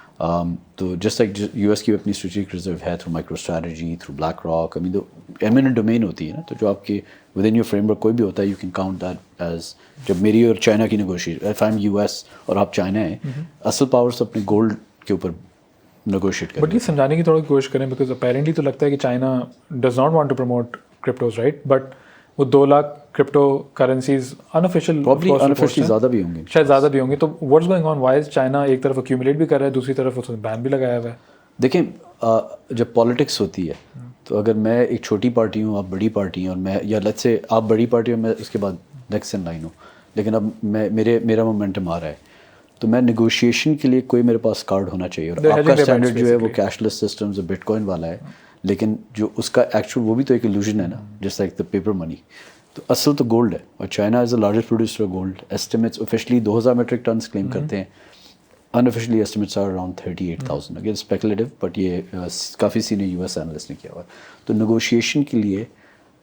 تو جسٹ لائک US کی اپنی اسٹریٹجک ریزرو ہے through micro strategy, through black rock. I mean eminent domain ہوتی ہے نا, تو جو آپ کے with in your frame work کوئی بھی ہوتا ہے you can count that as. جب میری اور چائنا کی negotiation, if I am US اور آپ چائنا ہیں, اصل پاورس اپنے گولڈ کے اوپر نیگوشیٹ کریں. بٹ یہ سمجھانے کی تھوڑی کوشش کریں, بیکاز اپیرنٹلی تو لگتا ہے کہ China does not want to promote cryptos, right, but وہ 2 لاکھ کرپٹو کرنسیز انفیشلی زیادہ بھی ہوں گے, شاید زیادہ بھی ہوں گے. تو what's going on, why China ایک طرف ایکیومولیٹ بھی کر رہا ہے, دوسری طرف اس نے بین بھی لگایا ہوا ہے. دیکھیں جب پالیٹکس ہوتی ہے تو اگر میں ایک چھوٹی پارٹی ہوں, آپ بڑی پارٹی ہیں, اور میں یا لیٹس سے آپ بڑی پارٹی ہوں, میں اس کے بعد نیکسٹ ان لائن ہوں, لیکن اب میرا مومنٹم آ رہا ہے, تو میں نیگوشیشن کے لیے کوئی میرے پاس کارڈ ہونا چاہیے. اور آپ کا اسٹینڈرڈ جو ہے وہ کیش لیس سسٹمز اور بٹ کوائن والا ہے, لیکن جو اس کا ایکچوئل وہ بھی تو ایک ایلوژن ہے نا, جس لائک دا پیپر منی. تو اصل تو گولڈ ہے, اور China is the largest producer of gold. Estimates officially 2000 metric tons claim کرتے ہیں, unofficially estimates are around 38,000. Again speculative, but یہ کافی سینئر US analyst نے کیا ہوا ہے. تو نیگوشیشن کے لیے,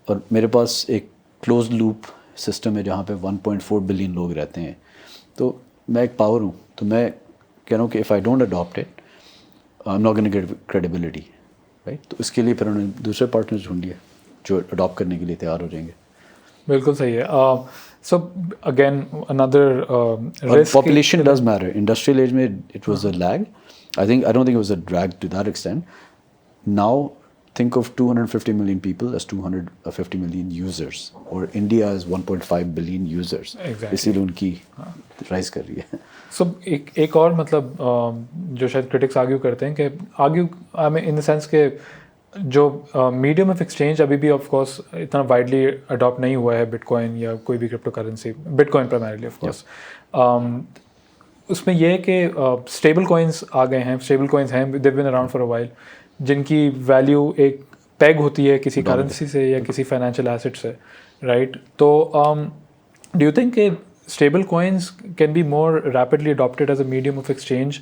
اور میرے پاس ایک کلوز لوپ سسٹم ہے جہاں پہ 1.4 بلین لوگ رہتے ہیں, تو میں ایک پاور ہوں, تو میں کہہ رہا ہوں کہ if I don't adopt it, I'm not going to get credibility, right. تو اس کے لیے پھر انہوں نے دوسرے پارٹنرز ڈھونڈ لیے جو اڈاپٹ کرنے کے لیے تیار ہو جائیں گے. بالکل صحیح ہے. So again another risk. Population does matter. Industrial age mein it was a lag. I don't think it was a drag to that extent. Now think of 250 million people as 250 million users, or India is 1.5 billion users. اسی لیے ان کی rise کر رہی ہے. سو ایک اور مطلب جو شاید کرٹکس آرگیو کرتے ہیں کہ ان دا سینس کہ جو میڈیم آف ایکسچینج ابھی بھی آف کورس اتنا وائڈلی اڈاپٹ نہیں ہوا ہے بٹ کوائن یا کوئی بھی crypto currency, bitcoin primarily of course. اس میں یہ ہے کہ اسٹیبل کوائنس آ گئے ہیں, اسٹیبل کوائنس ہیں, they've been around for a while, جن کی ویلیو ایک پیگ ہوتی ہے کسی کرنسی سے یا کسی فائنینشیل ایسٹ سے, رائٹ. تو Do you think stable coins can be more rapidly adopted as a medium of exchange?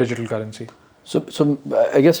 digital currency? So I guess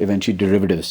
eventually derivatives,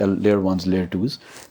layer 1s, layer 2s,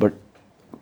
But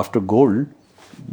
After gold,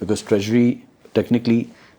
because treasury technically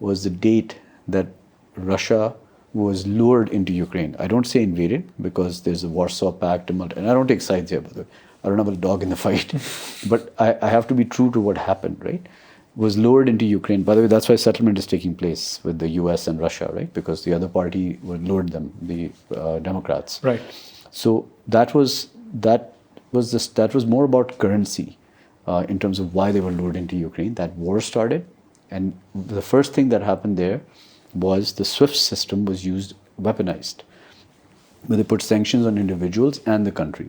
was the date that Russia was lured into Ukraine. I don't say invaded because there's a Warsaw Pact and I don't take sides here, by the way. I don't have a dog in the fight. But I have to be true to what happened, right? Was lured into Ukraine. By the way, that's why settlement is taking place with the US and Russia, right? Because the other party lured them, the Democrats. Right. So that was more about currency in terms of why they were lured into Ukraine. That war started, and the first thing that happened there was the SWIFT system was used, weaponized, where they put sanctions on individuals and the country.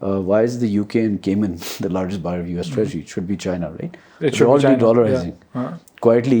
why is the UK and Cayman the largest buyer of US Treasury? It should be China, right? It should be all China, de-dollarizing. yeah. Quietly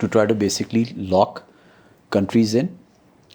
to try to basically lock countries in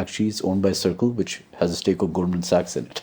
actually is owned by Circle which has a stake of Goldman Sachs in it.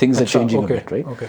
things are changing a bit, right?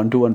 1-to-1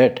debt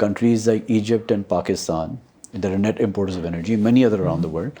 countries like Egypt and Pakistan that are net importers of energy, many other around the world,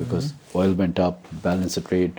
because oil went up, balance of trade,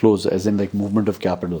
close as in like movement of capital.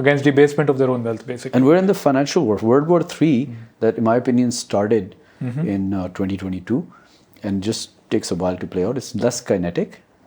against debasement of their own wealth basically. And we're in the financial war. World War III that in my opinion started in 2022 and just takes a while to play out. It's less kinetic,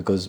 because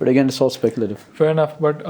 But again, it's all speculative. Fair enough. But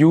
You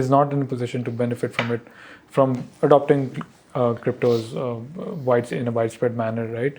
is not in a position to benefit from adopting cryptos in a widespread manner, right?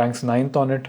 ranks 9th on it.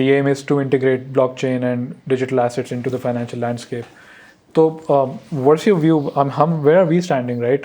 The aim is to integrate blockchain and digital assets into the financial landscape. So, what's your view? Where are we standing, right?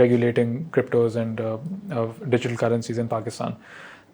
regulating cryptos and digital currencies in Pakistan.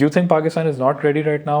you think Pakistan is not ready right now?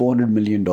$400 million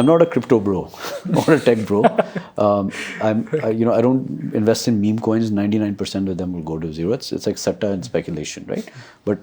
I'm not a crypto bro or a tech bro. I don't invest in meme coins. 99% of them will go to zero. It's like setta and speculation, right? But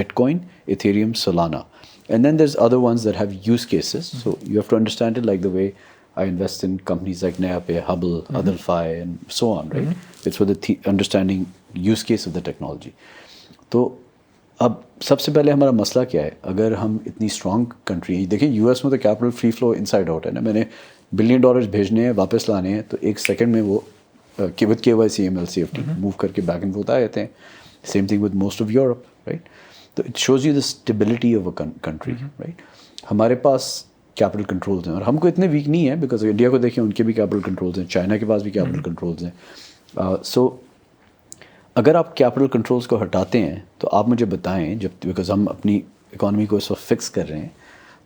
Bitcoin, Ethereum, Solana, and then there's other ones that have use cases. So you have to understand it like the way I invest in companies like NeaPay, Hubble, Adelphi, and so on, right? It's for the understanding use case of the technology. So اب سب سے پہلے ہمارا مسئلہ کیا ہے؟ اگر ہم اتنی اسٹرانگ کنٹری ہیں، دیکھیں یو ایس میں تو کیپٹل فری فلو ان سائڈ آؤٹ ہے نا، میں نے $1 بلین بھیجنے ہیں، واپس لانے ہیں، تو 1 سیکنڈ میں وہ with KYC ML CFT move کر کے بیک اینڈ فورتھ آ جاتے ہیں. Same thing with most of Europe, right? تو it shows you the stability of a country, right? ہمارے پاس کیپٹل کنٹرولز ہیں، اور ہم کو اتنے ویک نہیں ہیں، بیکاز انڈیا کو دیکھیں ان کے بھی کیپٹل کنٹرولز ہیں، چائنا کے پاس بھی کیپٹل کنٹرولز ہیں. سو اگر آپ کیپٹل کنٹرولز کو ہٹاتے ہیں تو آپ مجھے بتائیں، جب بیکاز ہم اپنی اکانومی کو اس وقت فکس کر رہے ہیں،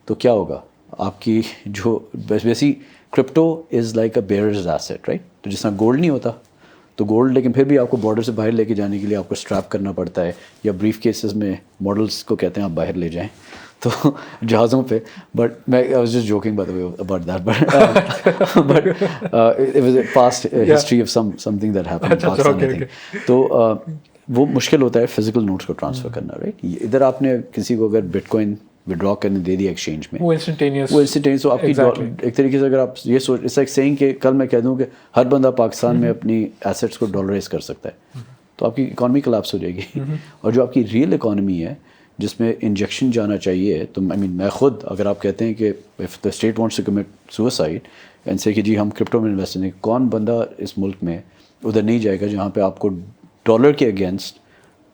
تو کیا ہوگا آپ کی جو بیسی crypto is like a bearers asset, right? تو جس طرح گولڈ نہیں ہوتا، تو گولڈ لیکن پھر بھی آپ کو بارڈر سے باہر لے کے جانے کے لیے آپ کو اسٹریپ کرنا پڑتا ہے، یا بریف کیسز میں ماڈلس کو کہتے ہیں آپ باہر لے جائیں تو جہازوں پہ. بٹ میں I was just joking about that, but it was a past history of some thing that happen in Pakistan I think. تو وہ مشکل ہوتا ہے فزیکل نوٹس کو ٹرانسفر کرنا، رائٹ؟ ادھر آپ نے کسی کو اگر بٹ کوائن ودرا کرنے دے دیا ایکسچینج میں، وہ انسٹنٹینیس تو آپ کی ایک طریقے سے اگر آپ یہ سوچ، اٹس لائک سیئنگ کہ کل میں کہہ دوں کہ ہر بندہ پاکستان میں اپنی ایسیٹس کو ڈالرائز کر سکتا ہے، تو آپ کی اکانومی کلاپس ہو جائے گی. اور جو آپ کی ریئل اکانومی ہے جس میں انجیکشن جانا چاہیے، تو میں خود اگر آپ کہتے ہیں کہ if the state wants to commit suicide and say کہ جی ہم کرپٹو میں انویسٹ کریں، کون بندہ اس ملک میں ادھر نہیں جائے گا جہاں پہ آپ کو ڈالر کے اگینسٹ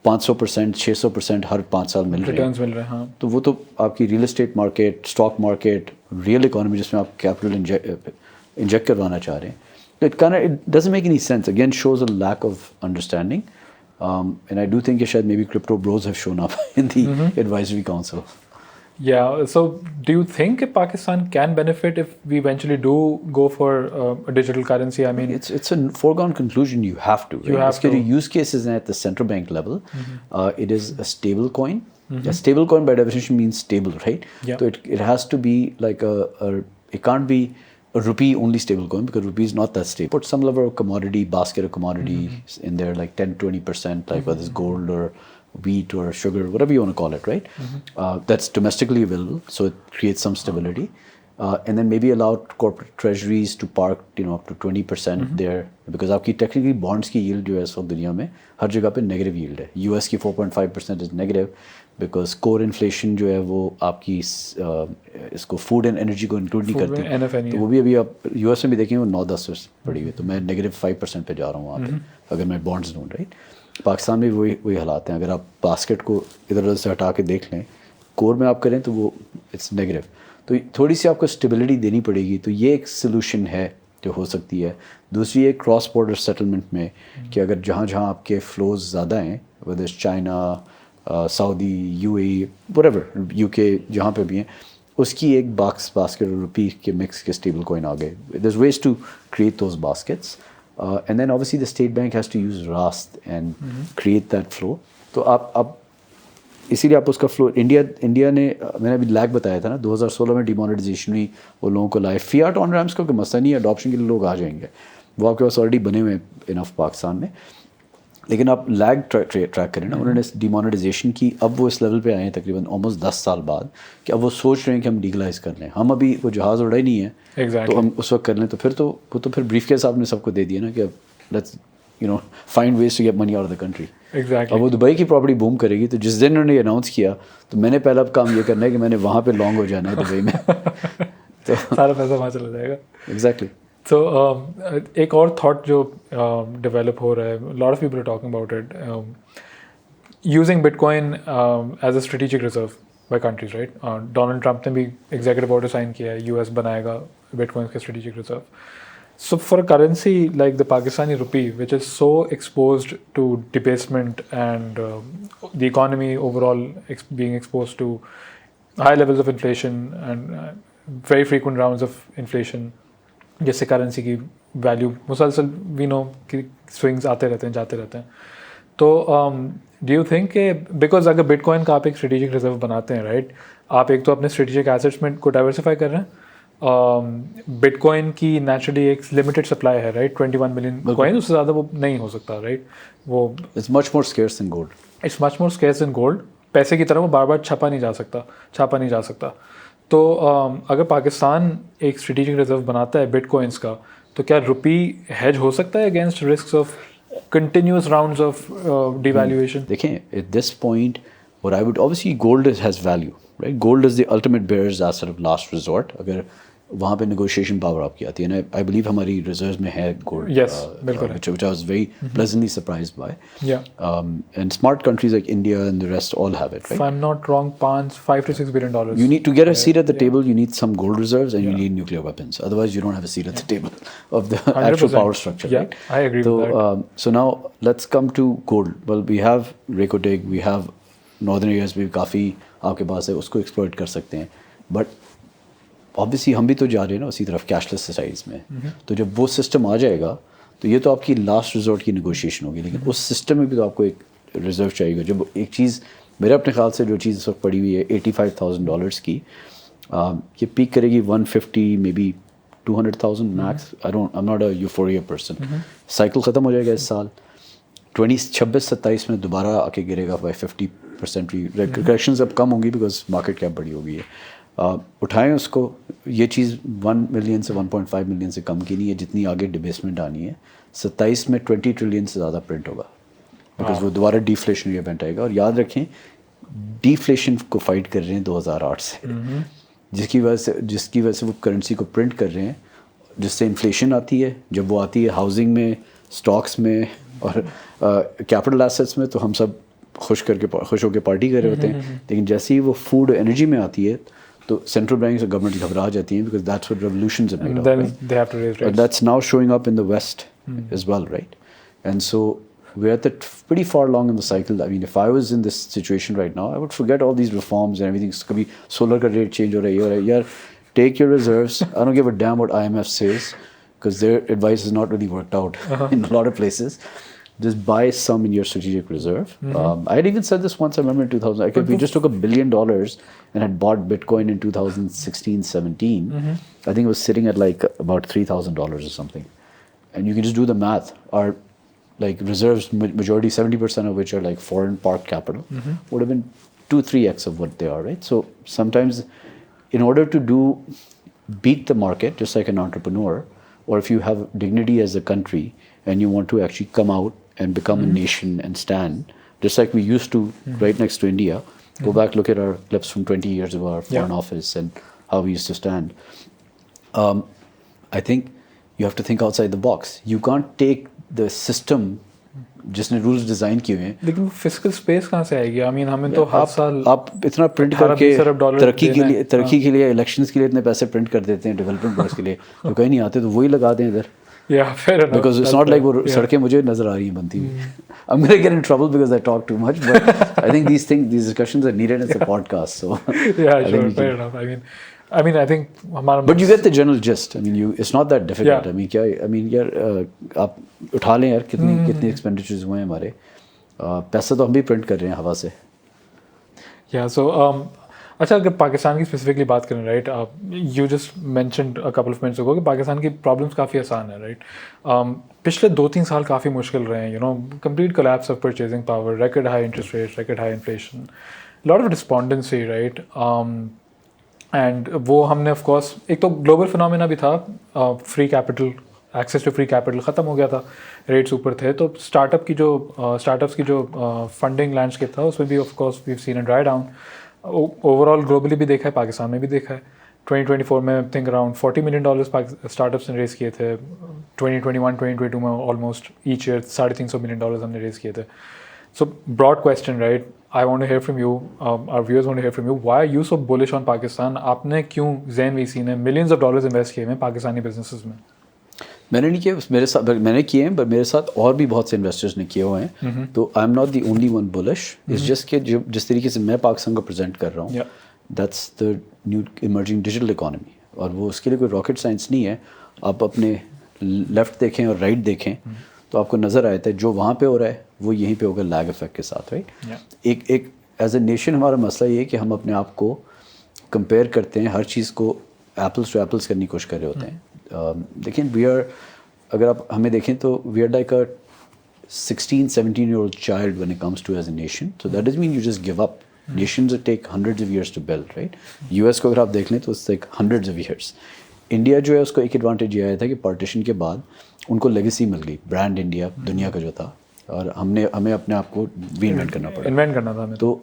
500%، 600% ہر 5 سال مل رہے ریٹرنز مل رہے ہیں. ہاں، تو وہ تو آپ کی real estate market, stock market, real economy جس میں آپ کیپٹل انجیکٹ کروانا چاہ رہے ہیں، it doesn't make any sense. Again shows a lack of understanding. And I do think کہ شاید maybe crypto bros have shown up in the advisory council. Yeah, so do you think Pakistan can benefit if we eventually do go for a digital currency? I mean, it's a foregone conclusion. You have to. You have اس کے to. جو use cases ہیں at the central bank level, it is a stable coin. A stable coin by definition means stable, right? Yeah. So it has to be like it can't be a rupee only stable coin, because rupee is not that stable. Put some level of commodity, basket of commodities in there, like 10-20%, like whether it's gold or wheat or sugar, whatever you want to call it, right? That's domestically available, so it creates some stability. And then maybe allow corporate treasuries to park, up to 20% there, because آپ کی technically bonds کی yield جو ہے اس وقت دنیا میں ہر جگہ پہ negative yield ہے. US کی 4.5% is negative because core inflation جو ہے وہ آپ کی اس کو food and energy کو include نہیں کرتی. تو وہ بھی ابھی آپ US میں بھی دیکھیں وہ 9-10 پڑی ہوئی، تو میں -5% پہ جا رہا ہوں وہاں پہ اگر میں bonds لوں، رائٹ؟ پاکستان میں وہی حالات ہیں. اگر آپ باسکٹ کو ادھر ادھر سے ہٹا کے دیکھ لیں، کور میں آپ کریں تو وہ اٹس نیگیٹو. تو تھوڑی سی آپ کو اسٹیبلٹی دینی پڑے گی. تو یہ ایک سلوشن ہے جو ہو سکتی ہے. دوسری ایک کراس بارڈر سیٹلمنٹ میں، کہ اگر جہاں جہاں آپ کے فلوز زیادہ ہیں، ویدر چائنا، سعودی، UAE، whatever، UK، جہاں پہ بھی ہیں، اس کی ایک باسکٹ روپی کے مکس کے اسٹیبل کوئن آ گئے. There is ways to create those baskets. And then obviously the state bank has to use Rast and create that flow. تو آپ اسی لیے آپ اس کا فلو انڈیا نے، میں نے ابھی لیگ بتایا تھا نا، 2016 میں ڈیمونیٹائزیشن ہوئی، وہ لوگوں کو لائے. فیاٹ آن ریمس کا کوئی مسئلہ نہیں ہے، اڈاپشن کے لیے لوگ آ جائیں گے، وہ آپ کے پاس آلریڈی بنے ہوئے ہیں انف پاکستان میں. لیکن آپ لیگ ٹریک کریں نا، انہوں نے ڈیمونیٹائزیشن کی، اب وہ اس لیول پہ آئے ہیں تقریباً آلموسٹ 10 سال بعد، کہ اب وہ سوچ رہے ہیں کہ ہم لیگلائز کر لیں. ہم ابھی وہ جہاز اڑا ہی نہیں ہے، تو ہم اس وقت کر لیں. تو پھر بریف کیس آپ نے سب کو دے دیا نا کہ اب let's find ways to get money out of the country. اب وہ دبئی کی پراپرٹی بوم کرے گی. تو جس دن انہوں نے اناؤنس کیا، تو میں نے پہلا کام یہ کرنا ہے کہ میں نے وہاں پہ لانگ ہو جانا ہے دبئی میں، تو سارا پیسہ وہاں چلا جائے گا. ایگزیکٹلی. تو ایک اور تھاٹ جو ڈیولپ ہو رہا ہے، lot of people are talking about it, using bitcoin as a strategic reserve by countries, right? Donald Trump نے بھی ایگزیکٹو آرڈر سائن کیا ہے، US بنائے گا بٹ کوائنس کے strategic reserve. So for a currency like the Pakistani rupee, which is so exposed to debasement and the economy overall being exposed to high levels of inflation and very frequent rounds of inflation, جس سے currency کی value مسلسل وی نو کہ swings آتے رہتے ہیں جاتے رہتے ہیں. تو ڈو یو تھنک کہ بیکاز اگر بٹ کوائن کا آپ ایک اسٹریٹجک ریزرو بناتے ہیں، رائٹ، آپ ایک تو اپنے اسٹریٹجک ایسیٹس میں کو ڈائیورسیفائی کر رہے ہیں. بٹ کوائن کی نیچرلی ایک لمیٹڈ سپلائی ہے، رائٹ، 21 ملین کوائن، اس سے زیادہ وہ نہیں ہو سکتا، رائٹ؟ وہ it's much more scarce than gold. It's much more scarce than gold. پیسے کی طرح وہ بار بار چھاپا نہیں جا سکتا. تو اگر پاکستان ایک اسٹریٹجک ریزرو بناتا ہے بٹ کوائنس کا، تو کیا روپی ہیج ہو سکتا ہے against risks of continuous rounds of devaluation? دیکھیں ایٹ دس پوائنٹ اور I would obviously gold has value, right? Gold is the ultimate bearer's asset of last resort. اگر وہاں پہ نیگوشیشن پاور آپ کی آتی ہے نا. آئی بلیو ہماری ریزروز میں ہے gold, which I was very pleasantly surprised by. And smart countries like India and the rest all have it, right? If I'm not wrong, $5 to $6 billion. You need to get a seat at the table, you need some gold reserves, and you need nuclear weapons. Otherwise, you don't have a seat at the table of the 100%. actual power structure, right? I agree with that. So now let's come to gold. Well, we have Reko Dig, we have northern areas بھی کافی آپ کے پاس ہے, اس کو exploit کر سکتے ہیں. But obviously ہم بھی تو جا رہے ہیں نا اسی طرف کیش لیس سوسائٹیز میں. تو جب وہ سسٹم آ جائے گا تو یہ تو آپ کی لاسٹ ریزورٹ کی نیگوشیشن ہوگی, لیکن اس سسٹم میں بھی تو آپ کو ایک ریزرو چاہیے گا. جب ایک چیز میرے اپنے خیال سے جو چیز اس وقت پڑی ہوئی ہے $85,000 کی, یہ پیک کرے گی 150 maybe 200,000 max. I'm not a euphoria person. Cycle ختم ہو جائے گا اس سال, 2026-27 میں دوبارہ آ کے گرے گا بائی 50%. کریکشنز اب کم ہوں گی بیکاز مارکیٹ کیپ بڑی ہو گئی ہے. اٹھائیں اس کو. یہ چیز 1 ملین سے 1.5 ملین سے کم کی نہیں ہے جتنی آگے ڈبیسمنٹ آنی ہے. 27 میں 20 ٹریلین سے زیادہ پرنٹ ہوگا بیکاز وہ دوبارہ ڈیفلیشنری ایونٹ آئے گا. اور یاد رکھیں ڈیفلیشن کو فائٹ کر رہے ہیں 2008 سے, جس کی وجہ سے وہ کرنسی کو پرنٹ کر رہے ہیں, جس سے انفلیشن آتی ہے. جب وہ آتی ہے ہاؤسنگ میں, اسٹاکس میں اور کیپٹل ایسٹس میں تو ہم سب خوش ہو کے پارٹی کر رہے ہوتے ہیں. لیکن جیسے ہی وہ فوڈ انرجی میں آتی ہے تو سینٹرل بینکس اور گورنمنٹ گھبرا جاتی ہیں because that's what revolutions are made of, right? And that's now showing up in the West as well, right? And so we're at that pretty far along in the cycle. I mean, if I was in this situation right now, I would forget all these reforms and everything. Kabhi solar ka rate change ho raha hai, yaar, take your reserves. I don't give a damn what IMF says because their advice has not really worked out in a lot of places. Just buy some in your strategic reserve. I had even said this once, I remember in 2000. We just took $1 billion and had bought Bitcoin in 2016-17. I think it was sitting at like about $3,000 or something. And you can just do the math. Our like reserves, majority 70% of which are like foreign parked capital, would have been 2-3x of what they are, right? So sometimes in order to beat the market, just like an entrepreneur, or if you have dignity as a country and you want to actually come out and become a nation and stand, just like we used to right next to India. Go back, look at our clips from 20 years ago, our foreign office and how we used to stand. I think you have to think outside the box. You can't take the system جس نے rules design کیے ہوئے ہیں. لیکن fiscal space کہاں سے آئے گی؟ آئی مین ہمیں تو ہر سال آپ اتنا پرنٹ کر کے ترقی کے لیے الیکشنز کے لیے اتنے پیسے پرنٹ کر دیتے ہیں ڈیولپمنٹ ورکس کے لیے, جو کہیں نہیں آتے تو وہی لگا دیں ادھر. Because it's not like وہ سڑکیں مجھے نظر آ رہی ہیں بنتی ہوئی. I'm going to get in trouble because I talk too much, but I think these discussions are needed as a podcast. So yeah, sure, fair enough. I mean, I think ہمارا. But you get the general gist. I mean, it's not that difficult. I mean, یار آپ اٹھا لیں یار کتنی expenditures ہوئے ہیں ہمارے. پیسہ تو ہم بھی پرنٹ کر رہے ہیں ہوا سے. Yeah, so اچھا اگر پاکستان کی اسپیسیفکلی بات کریں, right, you just mentioned couple of minutes اگو کہ پاکستان کی پرابلمس کافی آسان ہیں, رائٹ. پچھلے 2-3 سال کافی مشکل رہے ہیں, complete collapse of purchasing power, record high interest rate, record high inflation, lot of despondency, right. And وہ ہم نے آف کورس ایک تو گلوبل فنومینا بھی تھا, free capital, access to free capital ختم ہو گیا تھا, ریٹس اوپر تھے, تو اسٹارٹ اپس کی جو فنڈنگ لینڈسکیپ تھا اس میں بھی of course we've seen a dry down. Over all globally بھی دیکھا ہے, پاکستان میں بھی دیکھا ہے. 2024 میں think around $40 million start ups نے ریز کیے تھے. 2021-2022 میں آلموسٹ ایچ ایئر $350 ملین ہم نے ریز کیے تھے. So broad question, right, I want to hear from you, our viewers want to hear from you, why are you so bullish on Pakistan? آپ نے کیوں زین وی سی نے ملینز آف ڈالرز انویسٹ کیے ہیں پاکستانی بزنسز میں؟ میں نے نہیں کیا, میرے ساتھ میں نے کیے ہیں, پر میرے ساتھ اور بھی بہت سے انویسٹرز نے کیے ہوئے ہیں. تو I am not the only one bullish. It's just کہ جس طریقے سے میں پاکستان کو پریزنٹ کر رہا ہوں, that's the new emerging digital economy, اور وہ اس کے لیے کوئی راکٹ سائنس نہیں ہے. آپ اپنے لیفٹ دیکھیں اور رائٹ دیکھیں تو آپ کو نظر آتا ہے جو وہاں پہ ہو رہا ہے وہ یہیں پہ ہوگا لیگ افیکٹ کے ساتھ, رائٹ. ایک ایز اے نیشن ہمارا مسئلہ یہ ہے کہ ہم اپنے آپ کو کمپیئر کرتے ہیں, ہر چیز کو ایپلس ٹو ایپلس کرنے کی کوشش کر رہے ہوتے ہیں. لیکن اگر آپ ہمیں دیکھیں تو we are like a 16-17-year-old child when it comes to as a nation. So that doesn't mean you just give up. Nations that take hundreds of years to build, right? US کو اگر آپ دیکھ لیں تو it's like hundreds of years. India جو ہے اس کو ایک ایڈوانٹیج یہ آیا تھا کہ پارٹیشن کے بعد ان کو لیگیسی مل گئی, برانڈ انڈیا دنیا کا جو تھا, اور ہمیں اپنے آپ کو ری انوینٹ کرنا پڑا. انوینٹ کرنا تھا ہمیں. تو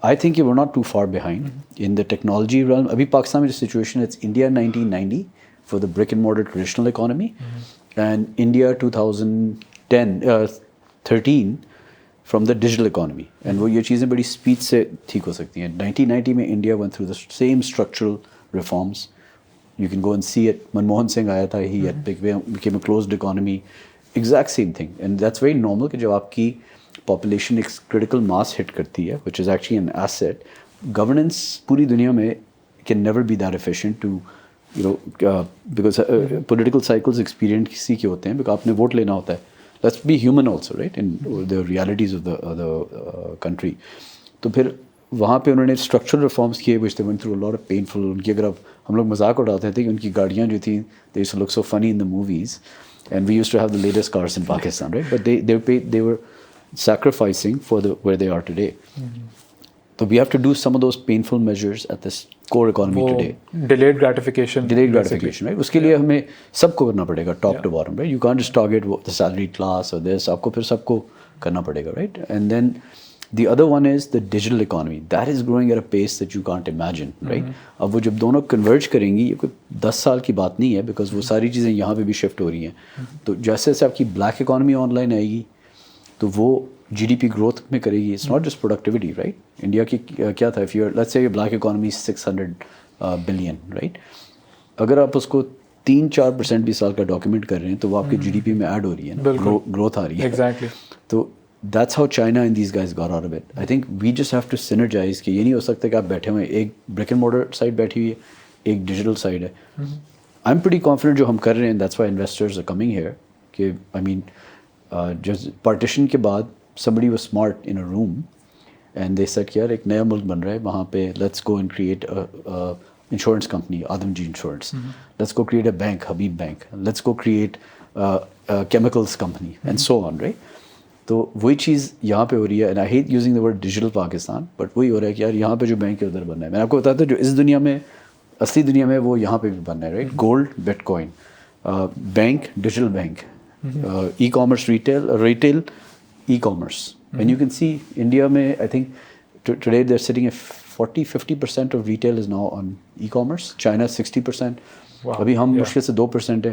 I think we're not too far behind in the technology realm. Abhi Pakistan mein situation, it's India 1990 for the brick and mortar traditional economy, and India 13 from the digital economy. And وہ یہ چیزیں بڑی speed سے ٹھیک ہو سکتی ہیں. 1990 میں India went through the same structural reforms. You can go and see it. Manmohan Singh آیا تھا, he had became a closed economy. Exact same thing. And that's very normal کہ جب آپ کی population ایک critical mass hit کرتی ہے, which is actually an asset, governance پوری دنیا میں can never be that efficient to, because political cycles experience کے ہوتے ہیں, because آپ نے ووٹ لینا ہوتا ہے. Let's be human also, right, in the realities of the country. تو پھر وہاں پہ انہوں نے اسٹرکچرل ریفارمس کیے which they went through a lot of painful. ان کی اگر ہم لوگ مذاق اڑاتے تھے کہ ان کی گاڑیاں جو تھیں they used to look so funny in the movies, and we used to have the latest cars in Pakistan, right, but they were sacrificing for where they are today. So we have to do some of those painful measures at this core economy today. Delayed gratification, right? اس کے لیے ہمیں سب کو کرنا پڑے گا, top to bottom, right? You can't just target the salaried class or this. آپ کو پھر سب کو کرنا پڑے گا, right? And then the other one is the digital economy. That is growing at a pace that you can't imagine, right? اب وہ جب دونوں کنورج کریں گی, یہ کوئی 10 سال کی بات نہیں ہے, because وہ ساری چیزیں یہاں پہ بھی شفٹ ہو رہی ہیں. تو جیسے جیسے آپ کی بلیک اکانومی آن لائن آئے گی تو وہ جی ڈی پی گروتھ میں کرے گی. It's not just productivity, right. India کی کیا تھا, let's say black economy 600 billion, right. اگر آپ اس کو 3-4% بھی سال کا ڈاکیومنٹ کر رہے ہیں تو وہ آپ کے جی ڈی پی میں ایڈ ہو رہی ہے نا, گروتھ آ رہی ہے. تو that's how China and these guys got out of it. I think we just have to synergize کہ یہ نہیں ہو سکتا کہ آپ بیٹھے ہوئے ایک برک اینڈ مورٹر سائڈ بیٹھی ہوئی ہے, ایک ڈیجیٹل سائڈ ہے. آئی ایم پریٹی کانفیڈنٹ جو ہم کر رہے ہیں, that's why investors are coming here. کہ آئی مین جس پارٹیشن کے بعد somebody was smart in a room and they said کہ یار ایک نیا ملک بن رہا ہے, وہاں پہ let's go and create a insurance company, Adamjee Insurance. let's go create a bank, Habib Bank. let's go create a chemicals company and so on, right. تو وہی چیز یہاں پہ ہو رہی ہے. and I hate using the word digital Pakistan, but وہی ہو رہا ہے کہ یار یہاں پہ جو بینک ہے ادھر بننا ہے. میں آپ کو بتاتا ہوں جو اس دنیا میں اصلی دنیا میں وہ یہاں پہ بھی بننا ہے, right. Gold, but coin, bank, digital bank, e commerce, retail e-commerce. And you can see India mein, I think today they're sitting at 40-50% of retail is now on e-commerce. China 60%. Abhi hum mushkil se 2% hai.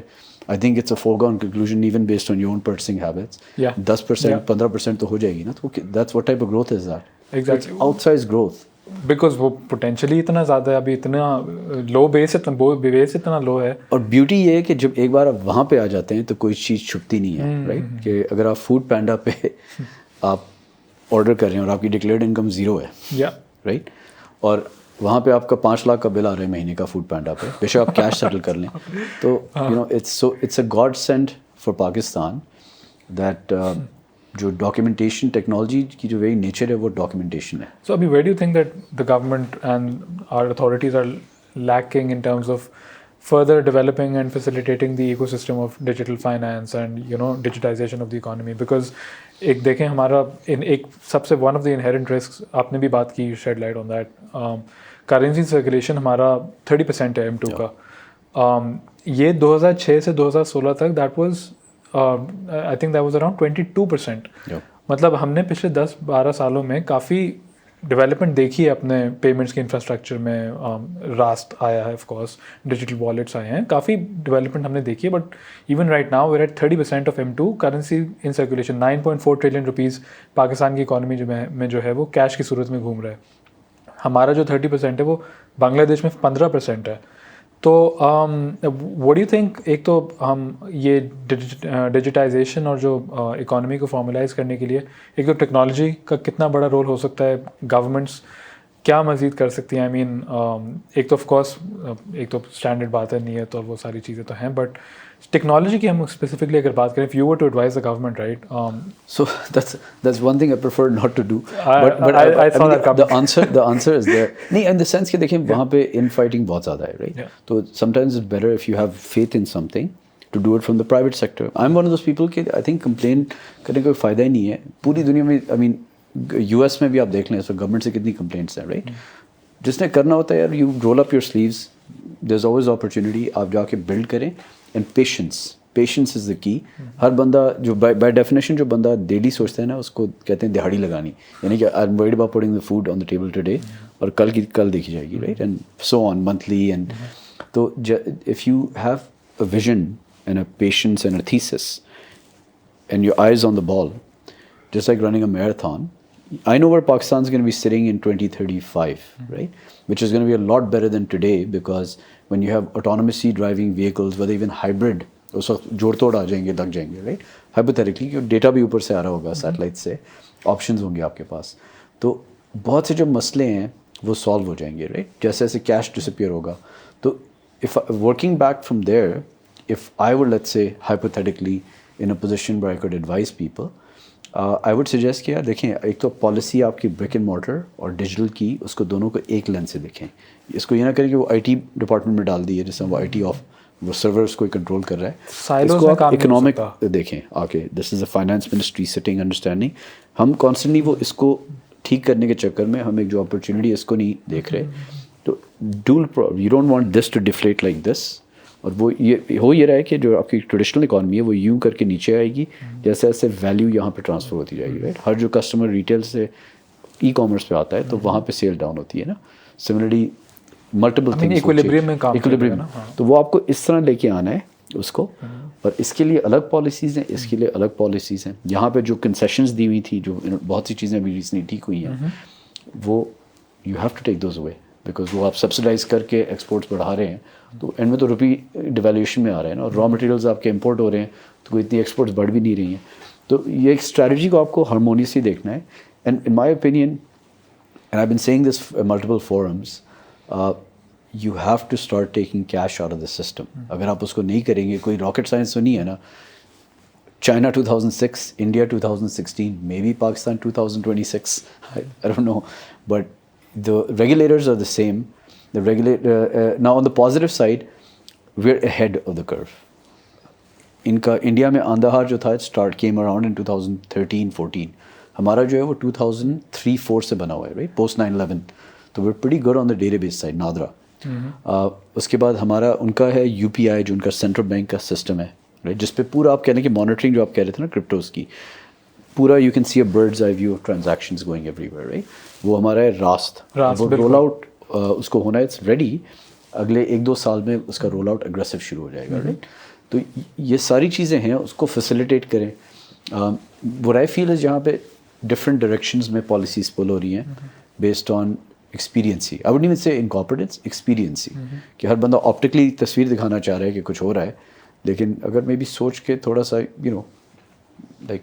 I think it's a foregone conclusion even based on your own purchasing habits. 10%, 15% to ho jayegi na. That's what type of growth is that? Exactly. It's outsized growth. Because وہ potentially اتنا زیادہ ہے, ابھی اتنا لو بیس اتنا لو ہے. اور beauty یہ ہے کہ جب ایک بار آپ وہاں پہ آ جاتے ہیں تو کوئی چیز چھپتی نہیں ہے, رائٹ. کہ اگر آپ فوڈ پینڈا پہ آپ آرڈر کر رہے ہیں اور آپ کی ڈکلیئرڈ انکم 0 ہے, رائٹ, اور وہاں پہ آپ کا 5 لاکھ کا بل آ رہا ہے مہینے کا فوڈ پینڈا پہ, بے شک آپ کیش سیٹل کر لیں, تو it's a godsend for Pakistan that جو ڈاکیومنٹیشن ٹیکنالوجی کی جو ویری نیچر ہے وہ ڈاکیومنٹیشن ہے. سو ابھی where do you think that the government and our authorities are lacking in terms of further developing and facilitating the ecosystem of digital finance and digitization of the economy? Because ایک دیکھیں ہمارا ایک سب سے one of the inherent risks, آپ نے بھی بات کی, shed light on that, currency circulation ہمارا 30% ہے M2 کا. یہ 2006 سے 2016 تک that was I think that was around 22%. مطلب ہم نے پچھلے 10-12 سالوں میں کافی ڈیولپمنٹ دیکھی ہے اپنے پیمنٹس کے انفراسٹرکچر میں. راست آیا ہے, آف کورس ڈیجیٹل والیٹس آئے ہیں, کافی ڈیولپمنٹ ہم نے دیکھی ہے. But even right now we're at 30% of M2 currency in circulation. 9.4 trillion rupees Pakistan کی اکانومی میں جو ہے وہ کیش کی صورت میں گھوم رہا ہے. ہمارا جو 30% ہے وہ بنگلہ دیش میں 15% ہے. تو واٹ یو تھنک, ایک تو ہم یہ ڈیجیٹائزیشن اور جو اکانومی کو فارملائز کرنے کے لیے ایک تو ٹیکنالوجی کا کتنا بڑا رول ہو سکتا ہے, گورنمنٹس کیا مزید کر سکتی ہیں؟ آئی مین ایک تو آف کورس ایک تو اسٹینڈرڈ بات ہے, نہیں ہے تو وہ ساری چیزیں تو ہیں, بٹ ٹیکنالوجی کی ہم اسپیسیفکلی اگر بات کریں, if you were to advise the government, right? So that's one thing I prefer not to do. But I saw that coming. The answer is there. نہیں, in the sense کہ دیکھیں وہاں پہ in fighting بہت زیادہ ہے, right? تو sometimes it's better if you have faith in something to do it from the private sector. I'm one of those people کہ I think complain کرنے کا کوئی فائدہ ہی نہیں ہے. پوری دنیا میں I mean US میں بھی آپ دیکھ لیں اس وقت گورنمنٹ سے کتنی کمپلینٹس ہیں, رائٹ. جس نے کرنا ہوتا ہے یار, you roll up your sleeves, there's always opportunity, آپ جا کے بلڈ کریں. اینڈ پیشنس, پیشنس از دا کی. ہر بندہ جو بائی ڈیفینیشن جو بندہ ڈیلی سوچتا ہے نا اس کو کہتے ہیں دہاڑی لگانی, یعنی کہ I am worried about putting the food on the table today, اور کل کی کل دیکھی جائے گی, right, and so on monthly. And تو if you have a vision and a patience and a thesis and your eyes on the ball, just like running a marathon. I know where Pakistan is going to be sitting in 2035, right? Which is going to be a lot better than today, because when you have autonomously driving vehicles, whether even hybrid, اس وقت جوڑ توڑ آ جائیں گے, لگ جائیں گے, right, hypothetically, کہ data بھی اوپر سے آ رہا ہوگا سیٹلائٹ سے, آپشنز ہوں گے آپ کے پاس, تو بہت سے جو مسئلے ہیں وہ سالو ہو جائیں گے, رائٹ, جیسے ایسے کیش ڈسپیئر ہوگا. تو if working back from there, if I were, let's say, hypothetically in a position where I could advise people, I would suggest کہ یار دیکھیں, ایک تو پالیسی آپ کی brick and mortar اور ڈیجیٹل کی, اس کو دونوں کو ایک لینس سے دیکھیں. اس کو یہ نہ کریں کہ وہ آئی ٹی ڈپارٹمنٹ میں ڈال دی ہے, جس طرح وہ آئی ٹی آف وہ سرورس کو کنٹرول کر رہا ہے. اس کو آپ اکنامک دیکھیں آ کے, this is a finance ministry sitting understanding. ہم کانسٹنٹلی وہ اس کو ٹھیک کرنے کے چکر میں ہم ایک جو اپرچونیٹی ہے اس کو نہیں دیکھ رہے. تو you don't want this to deflate like this. اور وہ یہ ہو یہ رہا ہے کہ جو آپ کی ٹریڈیشنل اکانومی ہے وہ یوں کر کے نیچے آئے گی جیسے ایسے ویلیو یہاں پہ ٹرانسفر ہوتی جائے گی, رائٹ. ہر جو کسٹمر ریٹیل سے ای کامرس پہ آتا ہے تو وہاں پہ سیل ڈاؤن ہوتی ہے نا. سملرلی ملٹیپل تھنگس ایکویلیبریم, تو وہ آپ کو اس طرح لے کے آنا ہے اس کو. اور اس کے لیے الگ پالیسیز ہیں, اس کے لیے الگ پالیسیز ہیں. یہاں پہ جو کنسیشنز دی ہوئی تھی, جو بہت سی چیزیں ابھی ریسنٹلی ٹھیک ہوئی ہیں, وہ you have to take those away, because وہ آپ سبسڈائز کر کے ایکسپورٹس بڑھا رہے ہیں, تو اینڈ میں تو روپی ڈیویلیوشن میں آ رہے ہیں نا, اور را مٹیریلز آپ کے امپورٹ ہو رہے ہیں تو کوئی اتنی ایکسپورٹس بڑھ بھی نہیں رہی ہیں. تو یہ ایک اسٹریٹجی کو آپ کو ہارمونیسلی دیکھنا ہے. And in my opinion, and I been saying this multiple forums, you have to start taking cash out of the system. اگر آپ اس کو نہیں کریں گے, کوئی راکٹ سائنس تو نہیں ہے نا. China 2006, India 2016, maybe Pakistan 2026, I don't know, but the regulators are the same. The now on the positive side, we're ahead of the curve. ان کا انڈیا میں آندھار جو تھا اسٹارٹ کیم اراؤنڈ ان 2013-14. ہمارا جو ہے وہ 2003-4 سے بنا ہوا ہے, رائٹ, پوسٹ 9/11. تو we're pretty good on the database side, NADRA. اس کے بعد ہمارا ان کا ہے UPI, جو ان کا سینٹرل بینک کا سسٹم ہے, رائٹ, جس پہ پورا آپ کہہ رہے ہیں کہ مانیٹرنگ جو آپ کہہ رہے تھے نا کرپٹوز کی, پورا you can see a bird's eye view of transactions going everywhere, right. وہ ہمارا ہے راست. وہ رول آؤٹ اس کو ہونا ہے, اٹس ریڈی. اگلے 1-2 سال میں اس کا رول آؤٹ اگریسو شروع ہو جائے گا, رائٹ. تو یہ ساری چیزیں ہیں, اس کو فیسیلیٹیٹ کریں. what I feel is جہاں پہ ڈفرینٹ ڈائریکشنز میں پالیسیز پل ہو رہی ہیں based on expediency. I wouldn't even say incorporates, expediency, کہ ہر بندہ آپٹیکلی تصویر دکھانا چاہ رہا ہے کہ کچھ ہو رہا ہے, لیکن اگر میں بھی سوچ کے تھوڑا سا like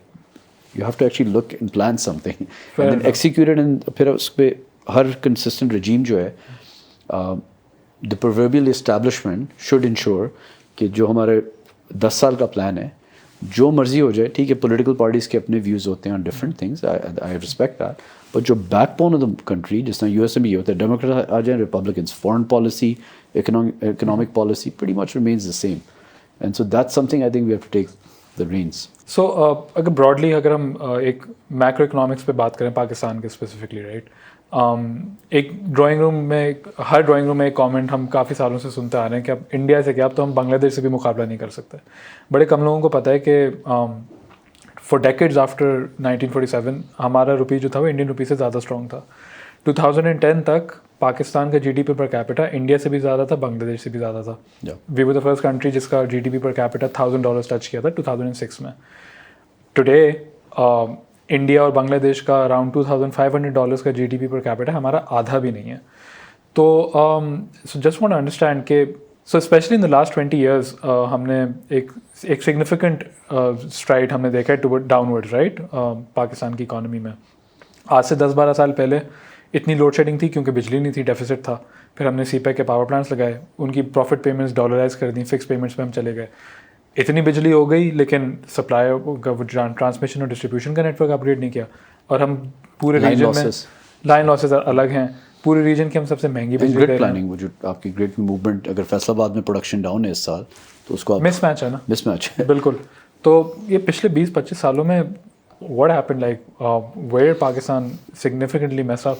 you have to actually look and plan something and then execute it. And پھر اس پہ ہر کنسسٹنٹ رجیم جو ہے, the proverbial establishment should ensure کہ جو ہمارے 10 سال کا پلان ہے, جو مرضی ہو جائے, ٹھیک ہے, پولیٹیکل پارٹیز کے اپنے ویوز ہوتے ہیں on different things, I respect that, but جو backbone of the country, جس طرح US میں بھی ہوتا ہے, ڈیموکریٹ آ جائیں, Republicans, foreign policy, economic policy pretty much remains the same. And so that's something I think we have to take the reins. So اگر براڈلی اگر ہم ایک میکرو اکنامکس پہ بات کریں پاکستان کے اسپیسیفکلی, رائٹ, ایک ڈرائنگ روم میں, ہر ڈرائنگ روم میں ایک کامنٹ ہم کافی سالوں سے سنتے آ رہے ہیں کہ اب انڈیا سے کیا, اب تو ہم بنگلہ دیش سے بھی مقابلہ نہیں کر سکتے. بڑے کم لوگوں کو پتہ ہے کہ فار ڈیکیڈز آفٹر 1947 ہمارا روپی جو تھا وہ انڈین روپی سے زیادہ اسٹرانگ تھا. 2010 تک پاکستان کا GDP پر کیپٹا انڈیا سے بھی زیادہ تھا, بنگلہ دیش سے بھی زیادہ تھا. وی ور دا فرسٹ کنٹری جس کا GDP پر کیپٹا $1,000 ٹچ کیا تھا 2006 میں. ٹوڈے انڈیا اور بنگلہ دیش کا اراؤنڈ $2,500 کا GDP پر کیپٹا, ہمارا آدھا بھی نہیں ہے. تو جسٹ وانٹ ٹو انڈرسٹینڈ کہ so especially in the last 20 years ہم نے ایک سگنیفیکنٹ اسٹرائڈ ہم نے دیکھا ہے toward downward, right, Pakistan کی اکانومی میں. آج سے 10-12 سال پہلے اتنی لوڈ شیڈنگ تھی کیونکہ بجلی نہیں تھی, ڈیفیسٹ تھا. پھر ہم نے CPEC کے پاور پلانٹس لگائے, ان کی پروفٹ پیمنٹس ڈالرائز کر دیں, فکس پیمنٹس پہ ہم چلے گئے. اتنی بجلی ہو گئی لیکن سپلائی کا ٹرانسمیشن اور ڈسٹریبیوشن کا نیٹ ورک اپگریڈ نہیں کیا, اور ہم پورے ریجن میں لائن لاسز الگ ہیں, پورے ریجن کی ہم سب سے مہنگی بجلی دے رہے ہیں. پلاننگ وہ جو آپ کی گریڈ موومنٹ, اگر فیصل آباد میں پروڈکشن ڈاؤن ہے اس سال تو اس کو مس میچ ہے نا, مس میچ ہے بالکل. تو یہ پچھلے 20-25 سالوں میں what happened, like where Pakistan significantly messed up?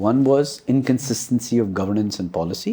One was inconsistency of governance and policy.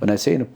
When I say in a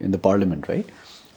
in the parliament, right?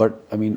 but I mean,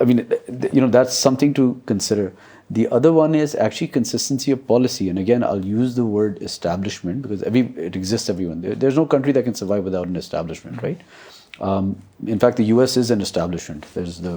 I mean, you know, that's something to consider. The other one is actually consistency of policy, and again, I'll use the word establishment because it exists everywhere. There's no country that can survive without an establishment, right? In fact, the US is an establishment. There's the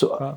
So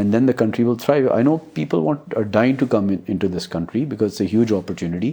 and then the country will thrive. I know people are dying to come into this country because it's a huge opportunity.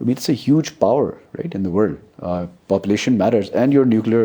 I mean, it's a huge power, right, in the world. Population matters, and your nuclear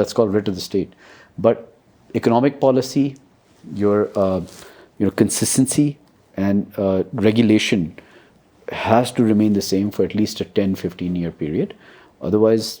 That's called writ of the state. But economic policy, your consistency and regulation has to remain the same for at least a 10-15 year period. Otherwise,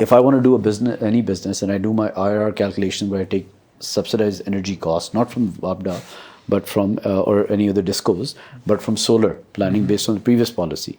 if I want to do any business and I do my IRR calculation where I take subsidized energy costs, not from WAPDA, but from, or any other discos, but from solar planning based on the previous policy,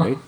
right?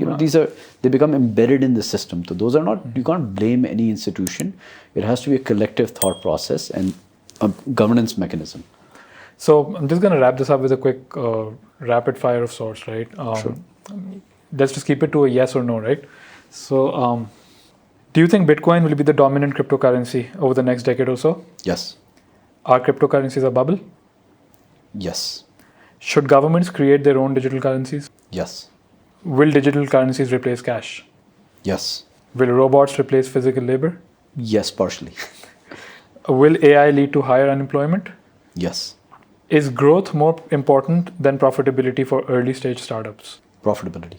you know, they become embedded in the system. So those are not, you can't blame any institution. It has to be a collective thought process and a governance mechanism. So I'm just going to wrap this up with a quick rapid fire of sorts, right? Sure. Let's just keep it to a yes or no, right? So do you think Bitcoin will be the dominant cryptocurrency over the next decade or so? Yes. Are cryptocurrencies a bubble? Yes. Should governments create their own digital currencies? Yes. Will digital currencies replace cash? Yes. Will robots replace physical labor? Yes, partially. Will AI lead to higher unemployment? Yes. Is growth more important than profitability for early stage startups? Profitability.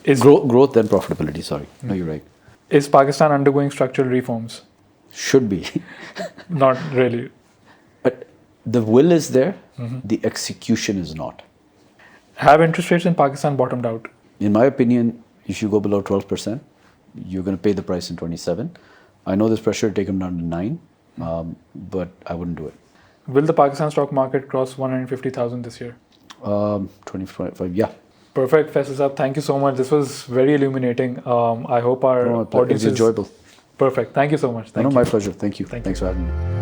Is Growth than profitability, sorry. No, you're right. Is Pakistan undergoing structural reforms? Should be. Not really. But the will is there, the execution is not. Have interest rates in Pakistan bottomed out? In my opinion, if you go below 12%, you're going to pay the price in 27. I know there's pressure to take them down to 9, but I wouldn't do it. Will the Pakistan stock market cross 150,000 this year? 25, yeah. Perfect, Faisal Saab. Thank you so much. This was very illuminating. I hope our audience It's enjoyable. Perfect. Thank you so much. My pleasure. Thank you. Thanks for having me.